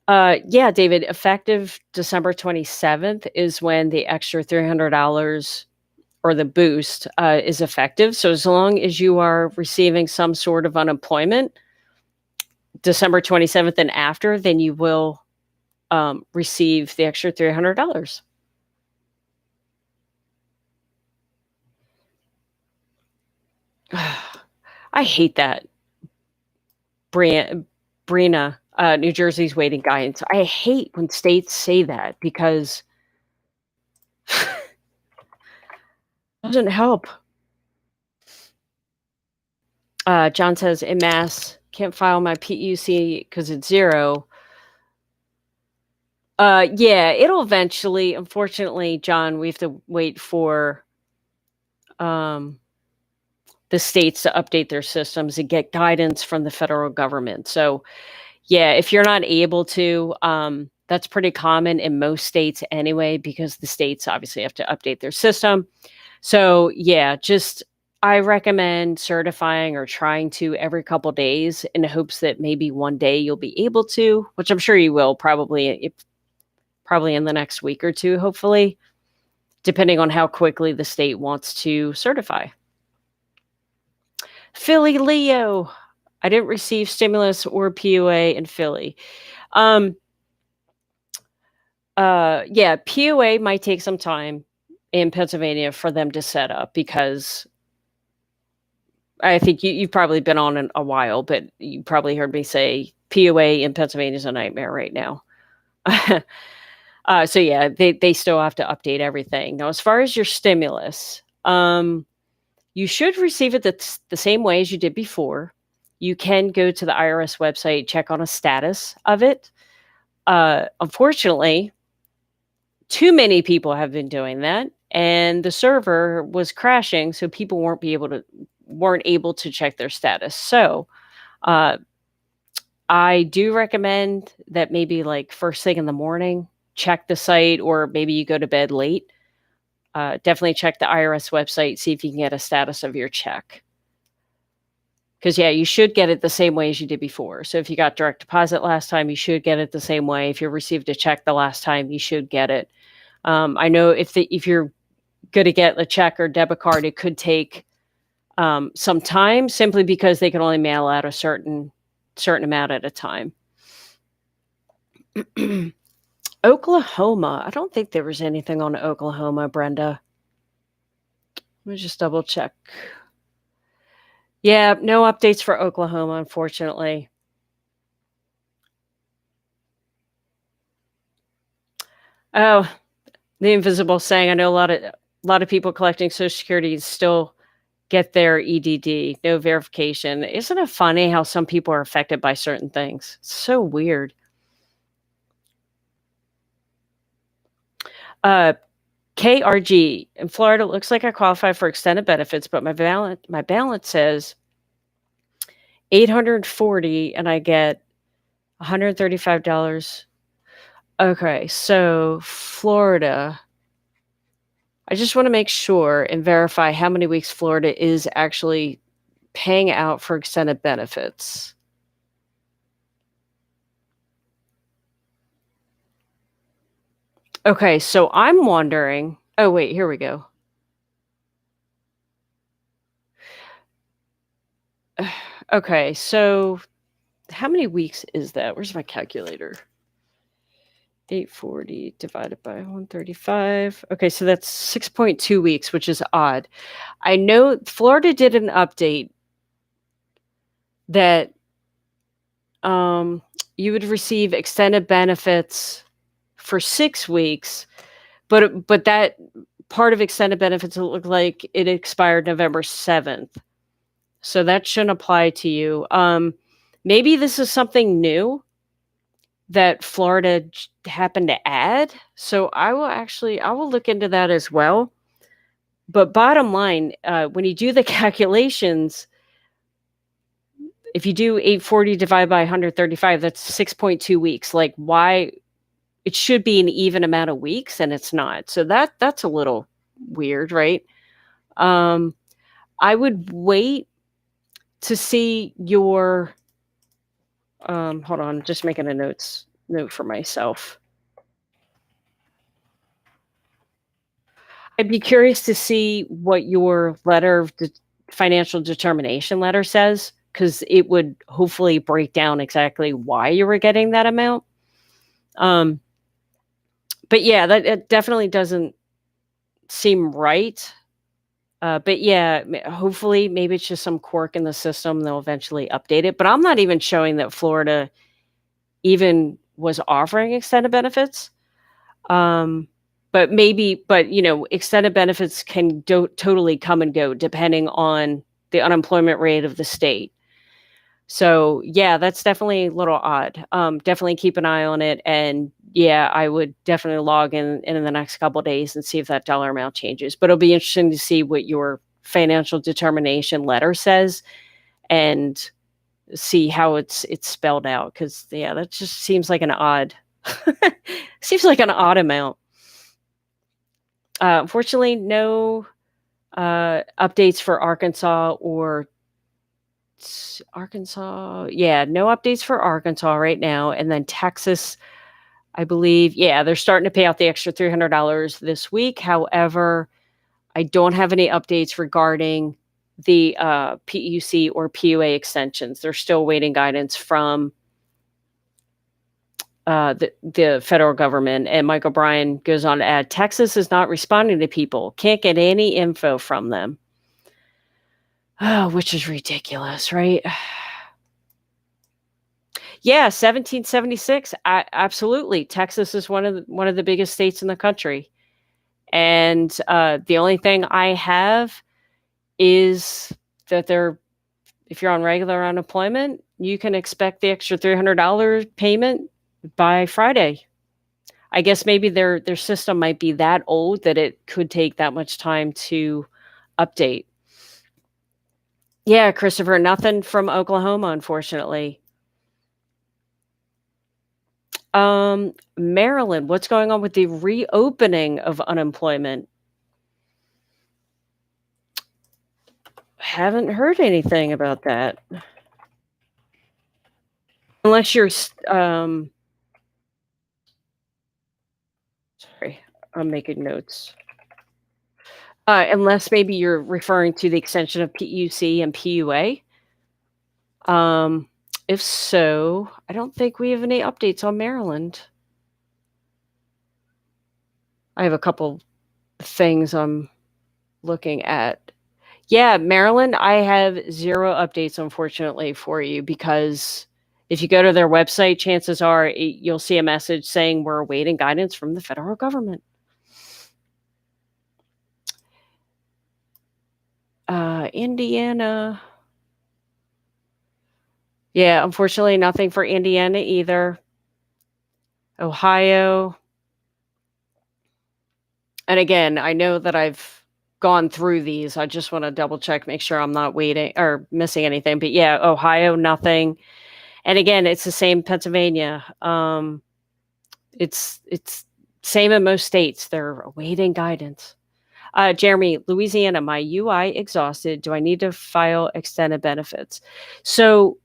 yeah, David, effective December 27th is when the extra $300 or the boost is effective. So as long as you are receiving some sort of unemployment, December 27th and after, then you will receive the extra $300. I hate that. Brina, New Jersey's waiting guidance. I hate when states say that because it doesn't help. John says, in Mass, can't file my PUC because it's 0. Yeah, it'll eventually. Unfortunately, John, we have to wait for the states to update their systems and get guidance from the federal government. So, yeah, if you're not able to, that's pretty common in most states anyway, because the states obviously have to update their system. So, yeah, just I recommend certifying or trying to every couple days in hopes that maybe one day you'll be able to, which I'm sure you will probably in the next week or two, hopefully, depending on how quickly the state wants to certify. Philly Leo. I didn't receive stimulus or PUA in Philly. Yeah, PUA might take some time in Pennsylvania for them to set up because I think you've probably been on a while, but you probably heard me say PUA in Pennsylvania is a nightmare right now. So yeah, they still have to update everything. Now, as far as your stimulus, you should receive it the same way as you did before. You can go to the IRS website, check on a status of it. Unfortunately, too many people have been doing that, and the server was crashing, so people weren't able to check their status. So, I do recommend that maybe like first thing in the morning, check the site, or maybe you go to bed late. Definitely check the IRS website, see if you can get a status of your check. Because, yeah, you should get it the same way as you did before. So if you got direct deposit last time, you should get it the same way. If you received a check the last time, you should get it. I know if you're going to get a check or debit card, it could take some time simply because they can only mail out a certain amount at a time. Oklahoma. I don't think there was anything on Oklahoma, Brenda. Let me just double check. Yeah, no updates for Oklahoma, unfortunately. Oh, the invisible saying, I know a lot of people collecting Social Security still get their EDD, no verification. Isn't it funny how some people are affected by certain things? It's so weird. KRG in Florida, it looks like I qualify for extended benefits, but my balance says 840 and I get $135. Okay, so Florida, I just want to make sure and verify how many weeks Florida is actually paying out for extended benefits. Okay, so I'm wondering. Oh, wait, here we go. Okay, so how many weeks is that? Where's my calculator? 840 divided by 135. Okay, so that's 6.2 weeks, which is odd. I know Florida did an update that you would receive extended benefits for 6 weeks, but that part of extended benefits looked like it expired November 7th. So that shouldn't apply to you. Maybe this is something new that Florida happened to add. So I will look into that as well. But bottom line, when you do the calculations, if you do 840 divided by 135, that's 6.2 weeks. Like, why? It should be an even amount of weeks, and it's not. So that's a little weird, right? Um, I would wait to see your. Hold on, just making a note for myself. I'd be curious to see what your financial determination letter says, because it would hopefully break down exactly why you were getting that amount. Um, but yeah, that it definitely doesn't seem right. But yeah, hopefully, maybe it's just some quirk in the system. They'll eventually update it. But I'm not even showing that Florida even was offering extended benefits. Um, but extended benefits can totally come and go depending on the unemployment rate of the state. So yeah, that's definitely a little odd. Definitely keep an eye on it, and yeah, I would definitely log in the next couple of days and see if that dollar amount changes. But it'll be interesting to see what your financial determination letter says, and see how it's spelled out. Because yeah, that just seems like an odd seems like an odd amount. Unfortunately, no updates for Arkansas or Arkansas. Yeah, no updates for Arkansas right now. And then Texas, I believe, yeah, they're starting to pay out the extra $300 this week. However, I don't have any updates regarding the PUC or PUA extensions. They're still waiting guidance from the federal government. And Mike O'Brien goes on to add, Texas is not responding to people. Can't get any info from them. Oh, which is ridiculous, right? Yeah, 1776. Absolutely. Texas is one of the biggest states in the country. And the only thing I have is that if you're on regular unemployment, you can expect the extra $300 payment by Friday. I guess maybe their system might be that old that it could take that much time to update. Yeah, Christopher, nothing from Oklahoma, unfortunately. Maryland, what's going on with the reopening of unemployment? Haven't heard anything about that. Unless you're, sorry, I'm making notes. Unless maybe you're referring to the extension of PUC and PUA. If so, I don't think we have any updates on Maryland. I have a couple things I'm looking at. Yeah, Maryland, I have 0 updates, unfortunately, for you, because if you go to their website, chances are you'll see a message saying we're awaiting guidance from the federal government. Indiana. Yeah, unfortunately, nothing for Indiana either. Ohio. And again, I know that I've gone through these. I just want to double check, make sure I'm not waiting or missing anything. But yeah, Ohio, nothing. And again, it's the same Pennsylvania. It's same in most states. They're awaiting guidance. Jeremy, Louisiana, my UI exhausted. Do I need to file extended benefits? So,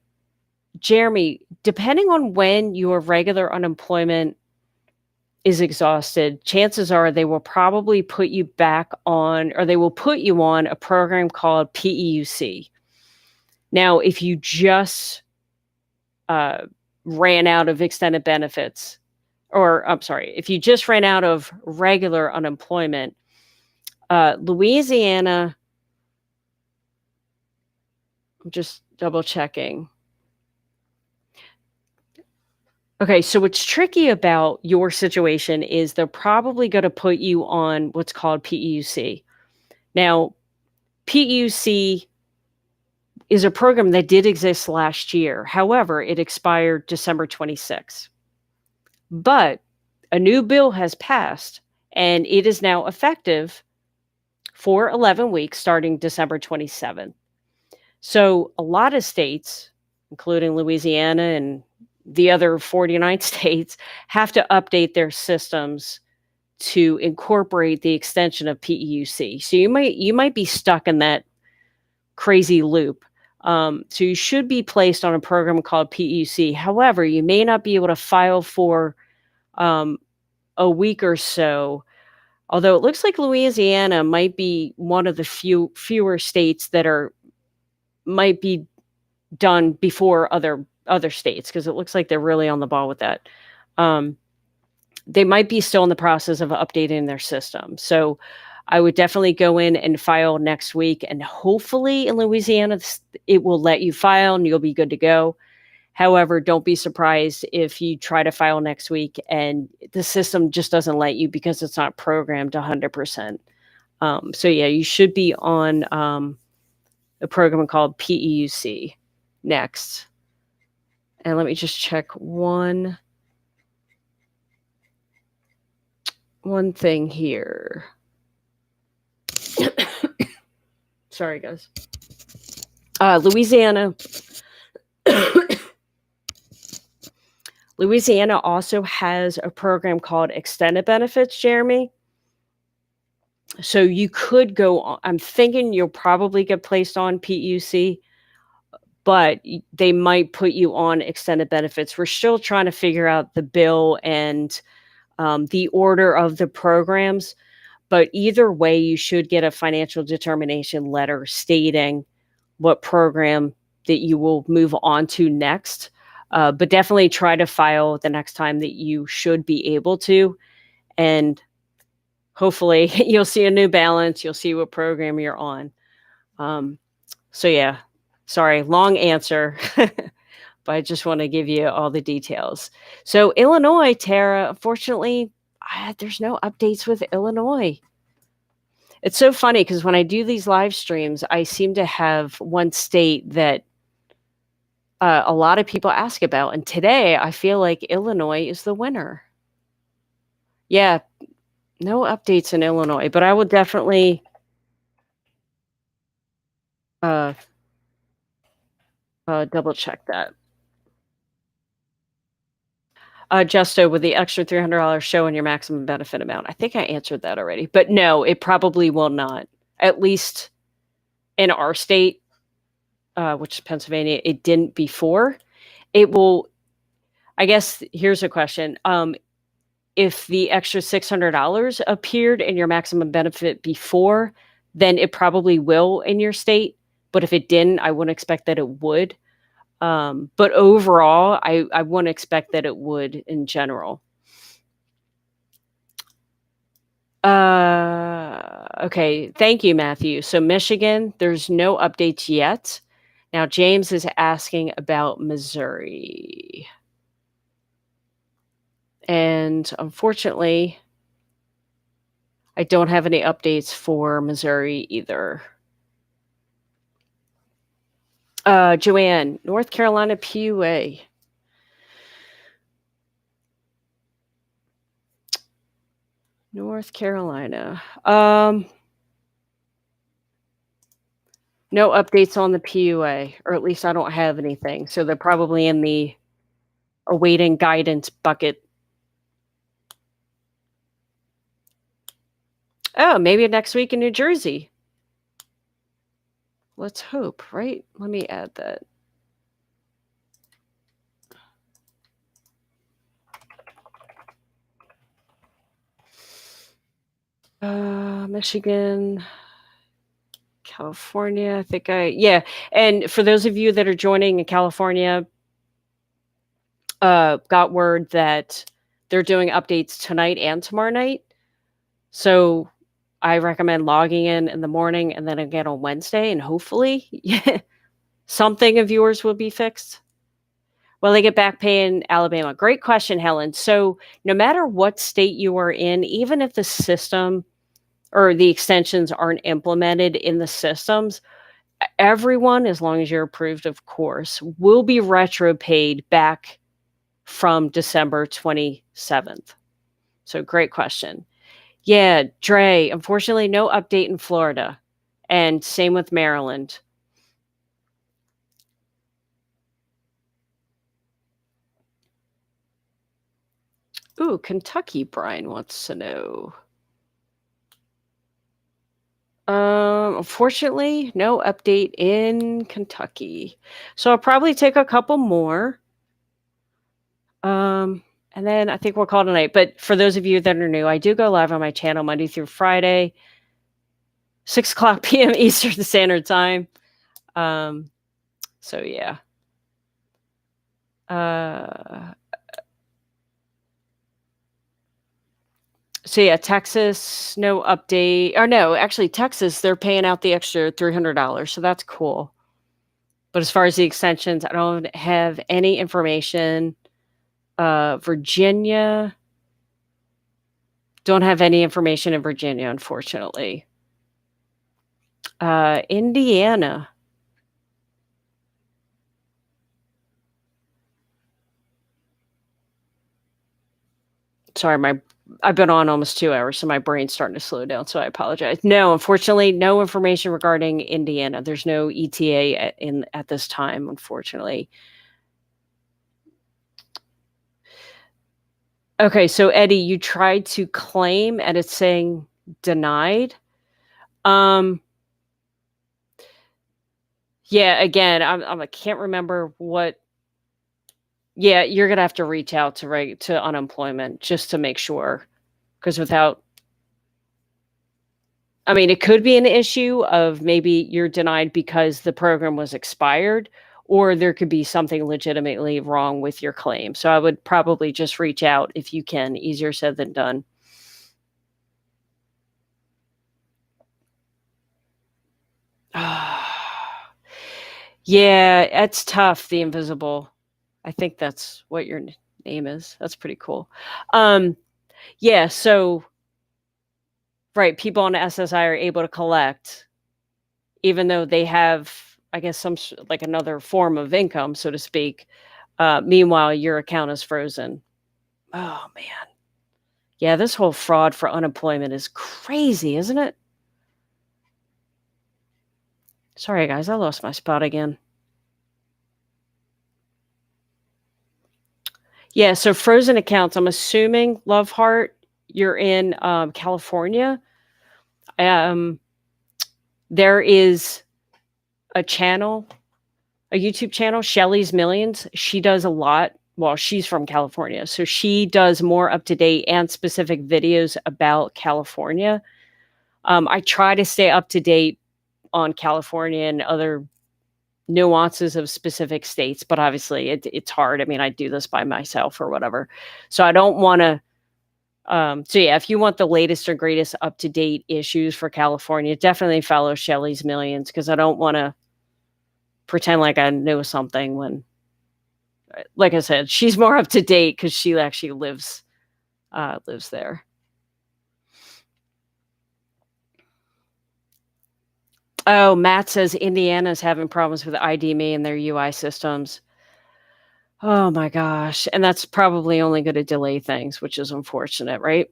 Jeremy, depending on when your regular unemployment is exhausted, chances are they will probably put you back on, or they will put you on a program called PEUC. Now, if you just ran out of extended benefits, or I'm sorry, if you just ran out of regular unemployment, Louisiana, I'm just double checking. Okay, so what's tricky about your situation is they're probably going to put you on what's called PEUC. Now, PEUC is a program that did exist last year. However, it expired December 26th. But a new bill has passed, and it is now effective for 11 weeks starting December 27th. So a lot of states, including Louisiana and the other 49 states, have to update their systems to incorporate the extension of PEUC. So you might be stuck in that crazy loop. So you should be placed on a program called PEUC. However, you may not be able to file for a week or so. Although it looks like Louisiana might be one of the fewer states that might be done before other states, because it looks like they're really on the ball with that. They might be still in the process of updating their system. So I would definitely go in and file next week, and hopefully in Louisiana it will let you file and you'll be good to go. However, don't be surprised if you try to file next week and the system just doesn't let you because it's not programmed 100%. So yeah, you should be on a program called PEUC next. And let me just check one thing here. Sorry, guys. Louisiana. Louisiana also has a program called Extended Benefits, Jeremy. So you could go on. I'm thinking you'll probably get placed on PEUC, but they might put you on Extended Benefits. We're still trying to figure out the bill and the order of the programs. But either way, you should get a financial determination letter stating what program that you will move on to next. But definitely try to file the next time that you should be able to. And hopefully you'll see a new balance. You'll see what program you're on. So yeah, sorry, long answer, but I just want to give you all the details. So Illinois, Tara, unfortunately, there's no updates with Illinois. It's so funny because when I do these live streams, I seem to have one state that a lot of people ask about. And today I feel like Illinois is the winner. Yeah, no updates in Illinois, but I will definitely double check that. Justo, with the extra $300 showing your maximum benefit amount. I think I answered that already, but no, it probably will not. At least in our state, which is Pennsylvania, it didn't before. It will. I guess here's a question. If the extra $600 appeared in your maximum benefit before, then it probably will in your state. But if it didn't, I wouldn't expect that it would. But overall, I wouldn't expect that it would in general. Okay. Thank you, Matthew. So Michigan, there's no updates yet. Now, James is asking about Missouri. And unfortunately, I don't have any updates for Missouri either. Joanne, North Carolina PUA. North Carolina. No updates on the PUA, or at least I don't have anything. So they're probably in the awaiting guidance bucket. Oh, maybe next week in New Jersey. Let's hope, right? Let me add that. Michigan, California, I think yeah. And for those of you that are joining in California, got word that they're doing updates tonight and tomorrow night. So I recommend logging in the morning and then again on Wednesday, and hopefully something of yours will be fixed. Will they get back pay in Alabama? Great question, Helen. So no matter what state you are in, even if the system or the extensions aren't implemented in the systems, everyone, as long as you're approved, of course, will be retro paid back from December 27th. So great question. Yeah, Dre, unfortunately, no update in Florida. And same with Maryland. Ooh, Kentucky, Brian wants to know. Unfortunately, no update in Kentucky. So I'll probably take a couple more. And then I think we'll call it a night. But for those of you that are new, I do go live on my channel Monday through Friday, 6:00 p.m. Eastern Standard Time. So yeah. So yeah, Texas, no update. Or no, actually Texas, they're paying out the extra $300. So that's cool. But as far as the extensions, I don't have any information. Virginia, don't have any information in Virginia, unfortunately. Indiana. Sorry, I've been on almost 2 hours, so my brain's starting to slow down, so I apologize. No, unfortunately, no information regarding Indiana. There's no ETA at this time, unfortunately. Okay, so Eddie, you tried to claim and it's saying denied. Yeah, again, I can't remember what. Yeah, you're gonna have to reach out to unemployment just to make sure, because without, I mean, it could be an issue of maybe you're denied because the program was expired, or there could be something legitimately wrong with your claim. So I would probably just reach out if you can. Easier said than done. Yeah, it's tough, the invisible. I think that's what your name is. That's pretty cool. Yeah, so right, people on SSI are able to collect even though they have, I guess, like another form of income, so to speak. Meanwhile, your account is frozen. Oh man. Yeah, this whole fraud for unemployment is crazy, isn't it? Sorry guys, I lost my spot again. Yeah, so frozen accounts, I'm assuming, Love Heart, you're in California. There is a channel, a YouTube channel, Shelly's Millions. She does a lot. Well, she's from California, so she does more up to date and specific videos about California. I try to stay up to date on California and other nuances of specific states, but obviously it's hard. I mean, I do this by myself or whatever, so I don't want to. So yeah, if you want the latest or greatest up to date issues for California, definitely follow Shelly's Millions, because I don't want to pretend like I know something when, like I said, she's more up to date because she actually lives there. Oh, Matt says Indiana's having problems with ID.me and their UI systems. Oh my gosh. And that's probably only going to delay things, which is unfortunate, right?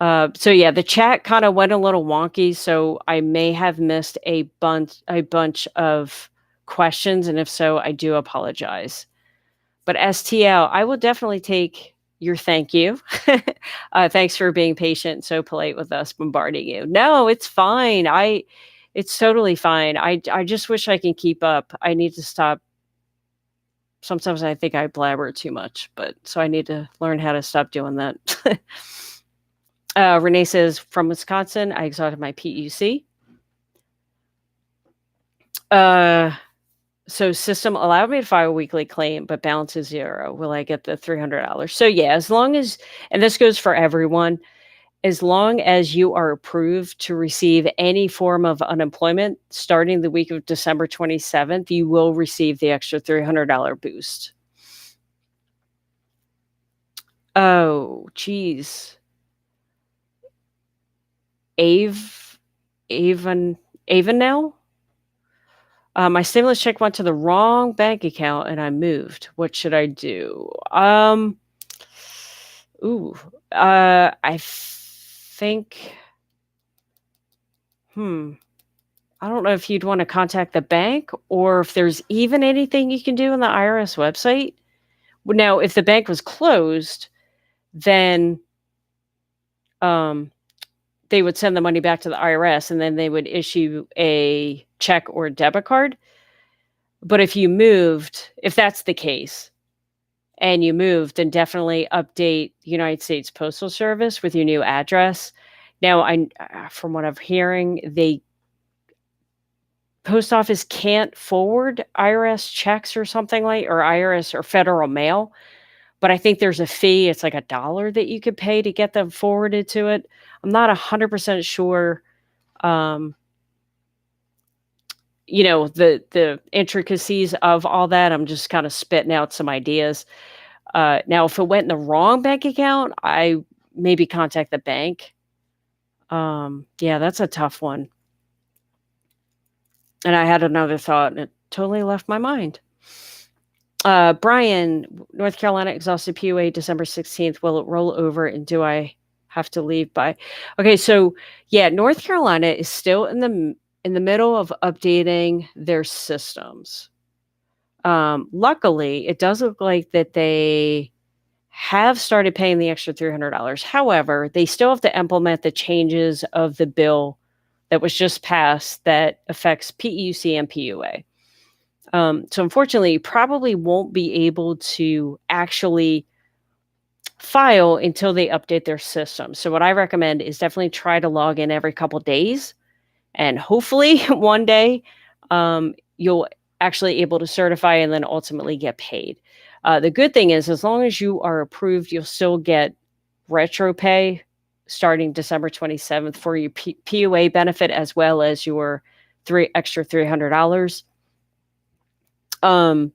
So yeah, the chat kind of went a little wonky, so I may have missed a bunch of questions, and if so, I do apologize. But STL, I will definitely take your thank you. Thanks for being patient and so polite with us bombarding you. No, it's fine. It's totally fine. I just wish I can keep up. I need to stop. Sometimes I think I blabber too much, but so I need to learn how to stop doing that. Renee says, from Wisconsin, I exhausted my PUC. So system allowed me to file a weekly claim, but balance is zero. Will I get the $300? So yeah, as long as, and this goes for everyone, as long as you are approved to receive any form of unemployment starting the week of December 27th, you will receive the extra $300 boost. Oh, geez. Avanel? My stimulus check went to the wrong bank account and I moved. What should I do? Ooh, I think, hmm, I don't know if you'd want to contact the bank or if there's even anything you can do on the IRS website. Well, now, if the bank was closed, then um, they would send the money back to the IRS and then they would issue a check or debit card. But if that's the case, and you moved, then definitely update the United States Postal Service with your new address. Now, from what I'm hearing, the post office can't forward IRS checks or something or IRS or federal mail, but I think there's a fee. It's like $1 that you could pay to get them forwarded to it. I'm not 100% sure, um, the intricacies of all that. I'm just kind of spitting out some ideas. Now, if it went in the wrong bank account, I maybe contact the bank. Yeah, that's a tough one. And I had another thought, and it totally left my mind. Brian, North Carolina exhausted PUA December 16th. Will it roll over, and do I have to leave by? Okay, so yeah, North Carolina is still in the middle of updating their systems. Luckily, it does look like that they have started paying the extra $300. However, they still have to implement the changes of the bill that was just passed that affects PEUC and PUA. So unfortunately, you probably won't be able to actually file until they update their system. So what I recommend is definitely try to log in every couple days, and hopefully one day you'll actually able to certify and then ultimately get paid. The good thing is, as long as you are approved, you'll still get retro pay starting December 27th for your PUA benefit, as well as your extra $300. But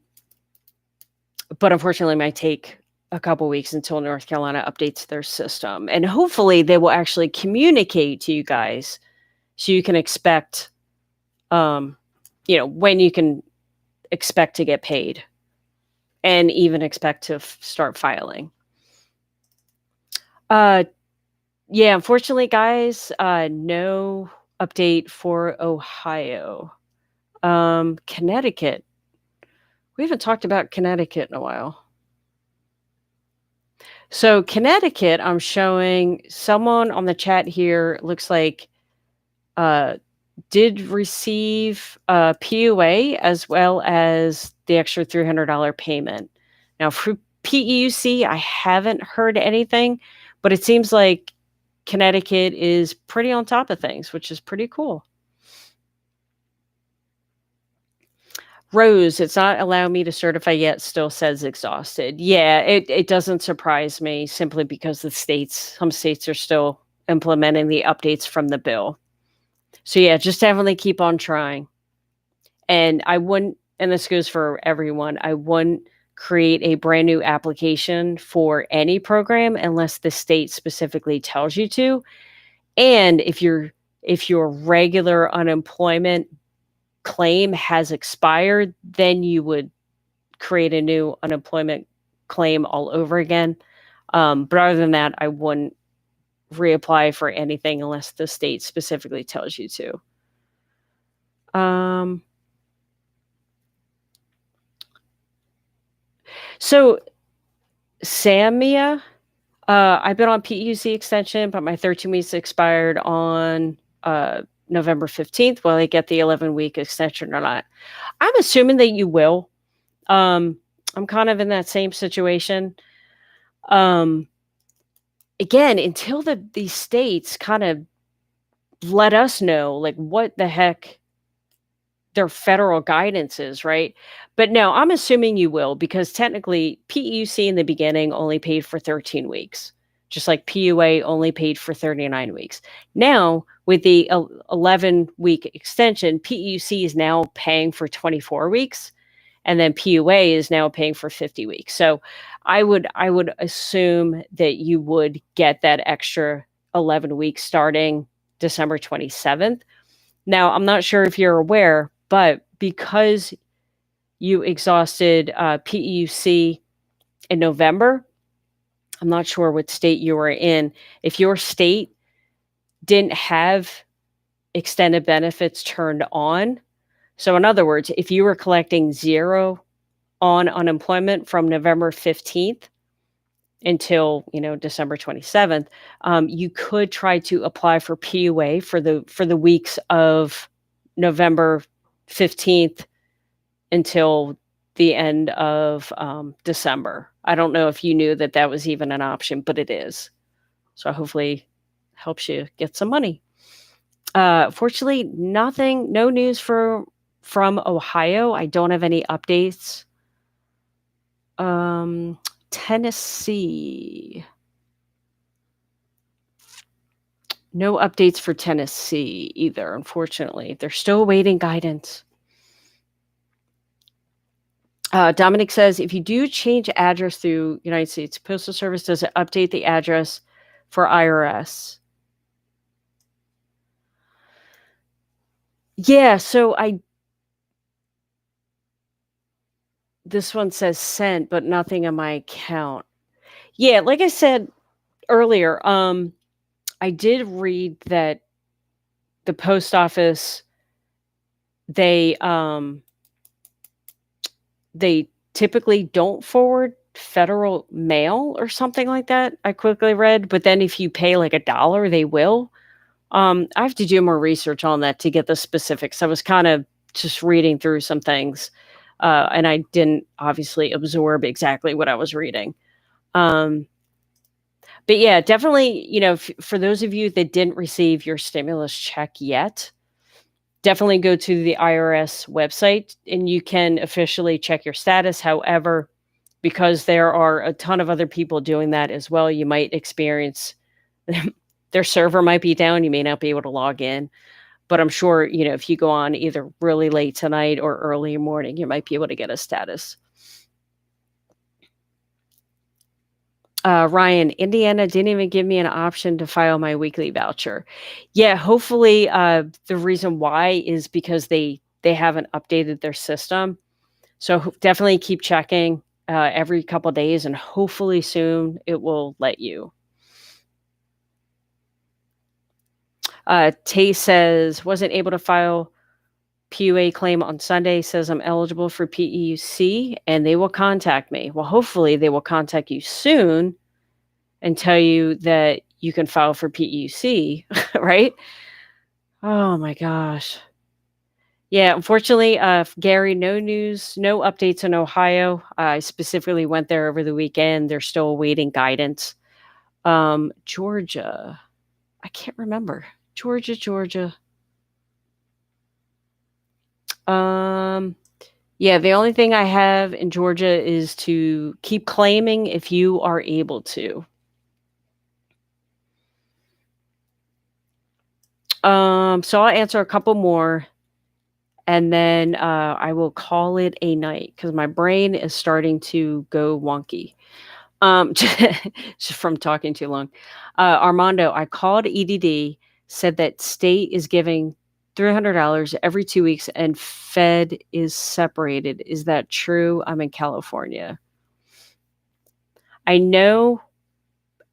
unfortunately, it might take a couple weeks until North Carolina updates their system, and hopefully they will actually communicate to you guys so you can expect, when you can expect to get paid, and even expect to start filing. Yeah, unfortunately, guys, no update for Ohio. Connecticut. We haven't talked about Connecticut in a while. So Connecticut, I'm showing someone on the chat here, looks like did receive PUA as well as the extra $300 payment. Now, for PEUC, I haven't heard anything, but it seems like Connecticut is pretty on top of things, which is pretty cool. Rose, it's not allowing me to certify yet, still says exhausted. Yeah, it doesn't surprise me, simply because some states are still implementing the updates from the bill. So yeah, just definitely keep on trying. And this goes for everyone, I wouldn't create a brand new application for any program unless the state specifically tells you to. And if your regular unemployment claim has expired, then you would create a new unemployment claim all over again. But other than that, I wouldn't reapply for anything unless the state specifically tells you to. So Samia, I've been on PEUC extension, but my 13 weeks expired on November 15th. Will I get the 11-week extension or not? I'm assuming that you will. I'm kind of in that same situation. Again, until these states kind of let us know, like, what the heck their federal guidance is, right? But no, I'm assuming you will, because technically PEUC in the beginning only paid for 13 weeks, just like PUA only paid for 39 weeks. Now, with the 11-week extension, PEUC is now paying for 24 weeks, and then PUA is now paying for 50 weeks. So I would assume that you would get that extra 11 weeks starting December 27th. Now, I'm not sure if you're aware, but because you exhausted PEUC in November, I'm not sure what state you were in. If your state didn't have extended benefits turned on, so in other words, if you were collecting 0 on unemployment from November 15th until, December 27th, you could try to apply for PUA for the weeks of November 15th until the end of December. I don't know if you knew that that was even an option, but it is. So hopefully helps you get some money. Fortunately, no news from Ohio. I don't have any updates. Tennessee. No updates for Tennessee either, unfortunately. They're still awaiting guidance. Dominic says, if you do change address through United States Postal Service, does it update the address for IRS? Yeah, so this one says sent, but nothing on my account. Yeah, like I said earlier, I did read that the post office, they typically don't forward federal mail or something like that. I quickly read, but then if you pay like $1, they will. I have to do more research on that to get the specifics. I was kind of just reading through some things, and I didn't obviously absorb exactly what I was reading. But yeah, definitely, for those of you that didn't receive your stimulus check yet, definitely go to the IRS website and you can officially check your status. However, because there are a ton of other people doing that as well, you might experience their server might be down. You may not be able to log in. But I'm sure, if you go on either really late tonight or early morning, you might be able to get a status. Ryan, Indiana didn't even give me an option to file my weekly voucher. Yeah, hopefully the reason why is because they haven't updated their system. So definitely keep checking every couple of days, and hopefully soon it will let you. Tay says, wasn't able to file PUA claim on Sunday, says I'm eligible for PEUC and they will contact me. Well, hopefully they will contact you soon and tell you that you can file for PEUC, right? Oh my gosh. Yeah, unfortunately, Gary, no news, no updates in Ohio. I specifically went there over the weekend. They're still awaiting guidance. Georgia, I can't remember. Georgia. Yeah, the only thing I have in Georgia is to keep claiming if you are able to. So I'll answer a couple more and then I will call it a night because my brain is starting to go wonky. Just from talking too long. Armando, I called EDD, said that state is giving $300 every 2 weeks and Fed is separated. Is that true? I'm in California. I know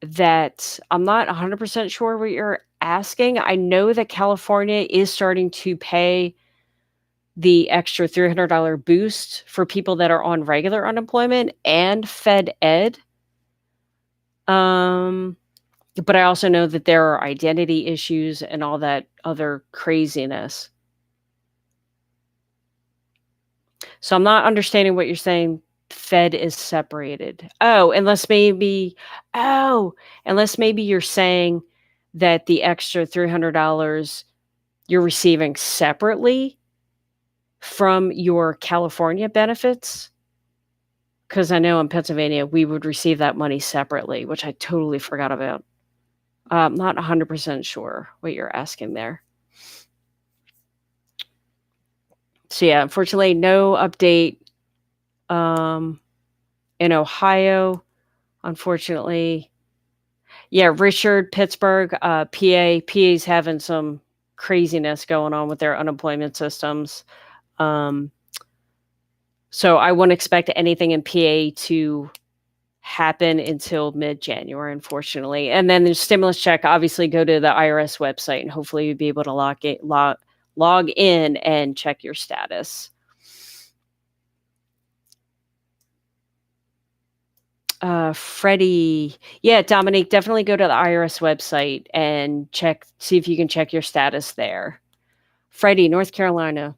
that I'm not 100% sure what you're asking. I know that California is starting to pay the extra $300 boost for people that are on regular unemployment and Fed Ed. But I also know that there are identity issues and all that other craziness. So I'm not understanding what you're saying. Fed is separated. Unless maybe you're saying that the extra $300 you're receiving separately from your California benefits. Because I know in Pennsylvania, we would receive that money separately, which I totally forgot about. I'm not 100% sure what you're asking there. So yeah, unfortunately, no update in Ohio, unfortunately. Yeah, Richard, Pittsburgh, PA's having some craziness going on with their unemployment systems. So I wouldn't expect anything in PA to happen until mid-January, unfortunately. And then the stimulus check, obviously go to the IRS website and hopefully you'll be able to log in and check your status. Freddie. Yeah, Dominique, definitely go to the IRS website and see if you can check your status there. Freddie, North Carolina.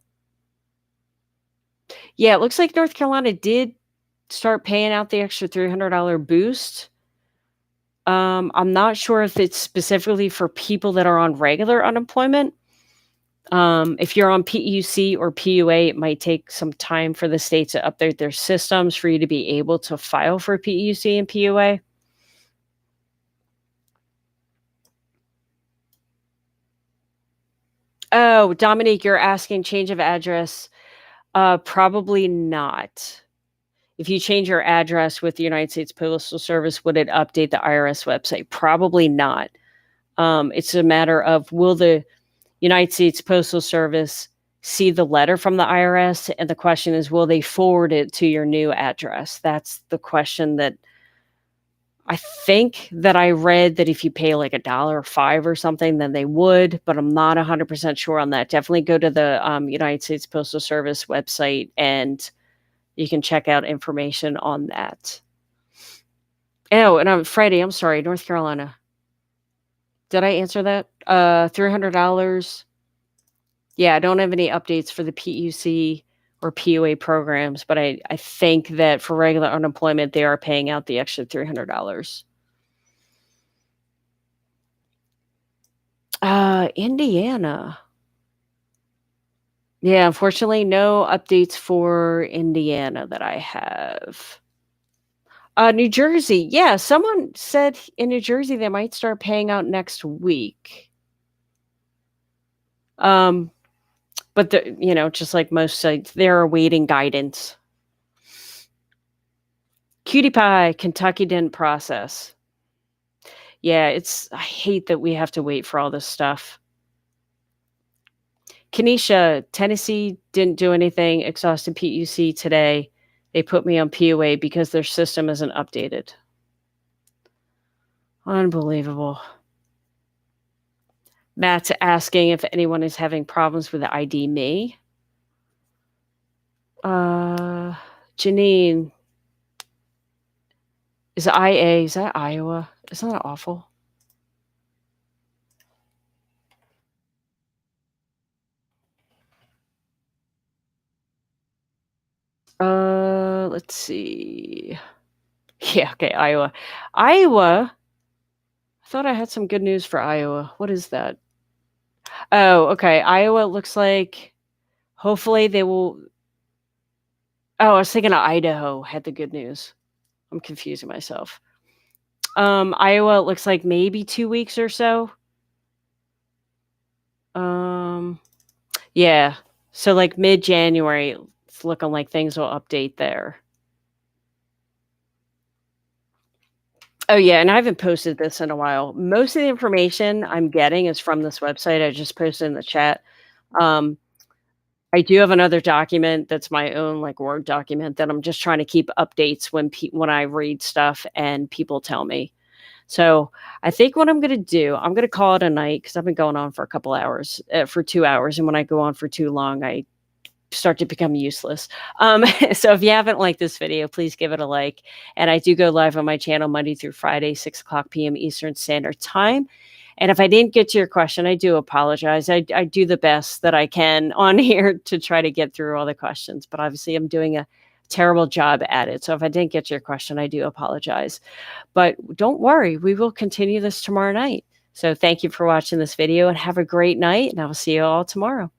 Yeah, it looks like North Carolina did start paying out the extra $300 boost. I'm not sure if it's specifically for people that are on regular unemployment. If you're on PUC or PUA, it might take some time for the states to update their systems for you to be able to file for PUC and PUA. Oh, Dominique, you're asking change of address. Probably not. If you change your address with the United States Postal Service, would it update the IRS website? Probably not. It's a matter of, will the United States Postal Service see the letter from the IRS? And the question is, will they forward it to your new address? That's the question that I think that I read, that if you pay like $1.05 or something, then they would, but I'm not 100% sure on that. Definitely go to the United States Postal Service website and you can check out information on that. Oh, and I'm Freddie, I'm sorry, North Carolina. Did I answer that? $300. Yeah, I don't have any updates for the PUC or PUA programs, but I think that for regular unemployment, they are paying out the extra $300. Indiana. Yeah, unfortunately, no updates for Indiana that I have. New Jersey. Yeah, someone said in New Jersey they might start paying out next week. But just like most sites, they're awaiting guidance. Cutie Pie, Kentucky didn't process. Yeah, I hate that we have to wait for all this stuff. Kenesha, Tennessee didn't do anything. Exhausted PUC today. They put me on POA because their system isn't updated. Unbelievable. Matt's asking if anyone is having problems with the ID me. Janine. Is that Iowa? Isn't that awful? Let's see. Yeah, okay, Iowa. I thought I had some good news for Iowa. What is that? Oh, okay. Iowa looks like hopefully they will. Oh, I was thinking of Idaho had the good news. I'm confusing myself. Iowa looks like maybe 2 weeks or so. Yeah. So like mid-January, it's looking like things will update there. Oh yeah, and I haven't posted this in a while. Most of the information I'm getting is from this website. I just posted in the chat. I do have another document that's my own like Word document that I'm just trying to keep updates when I read stuff and people tell me. So I think what I'm going to do, I'm going to call it a night because I've been going on for a couple hours, for 2 hours. And when I go on for too long, I start to become useless. So if you haven't liked this video, please give it a like. And I do go live on my channel Monday through Friday, 6:00 p.m. Eastern Standard Time. And if I didn't get to your question, I do apologize. I do the best that I can on here to try to get through all the questions, but obviously I'm doing a terrible job at it. So if I didn't get to your question, I do apologize. But don't worry, we will continue this tomorrow night. So thank you for watching this video and have a great night, and I will see you all tomorrow.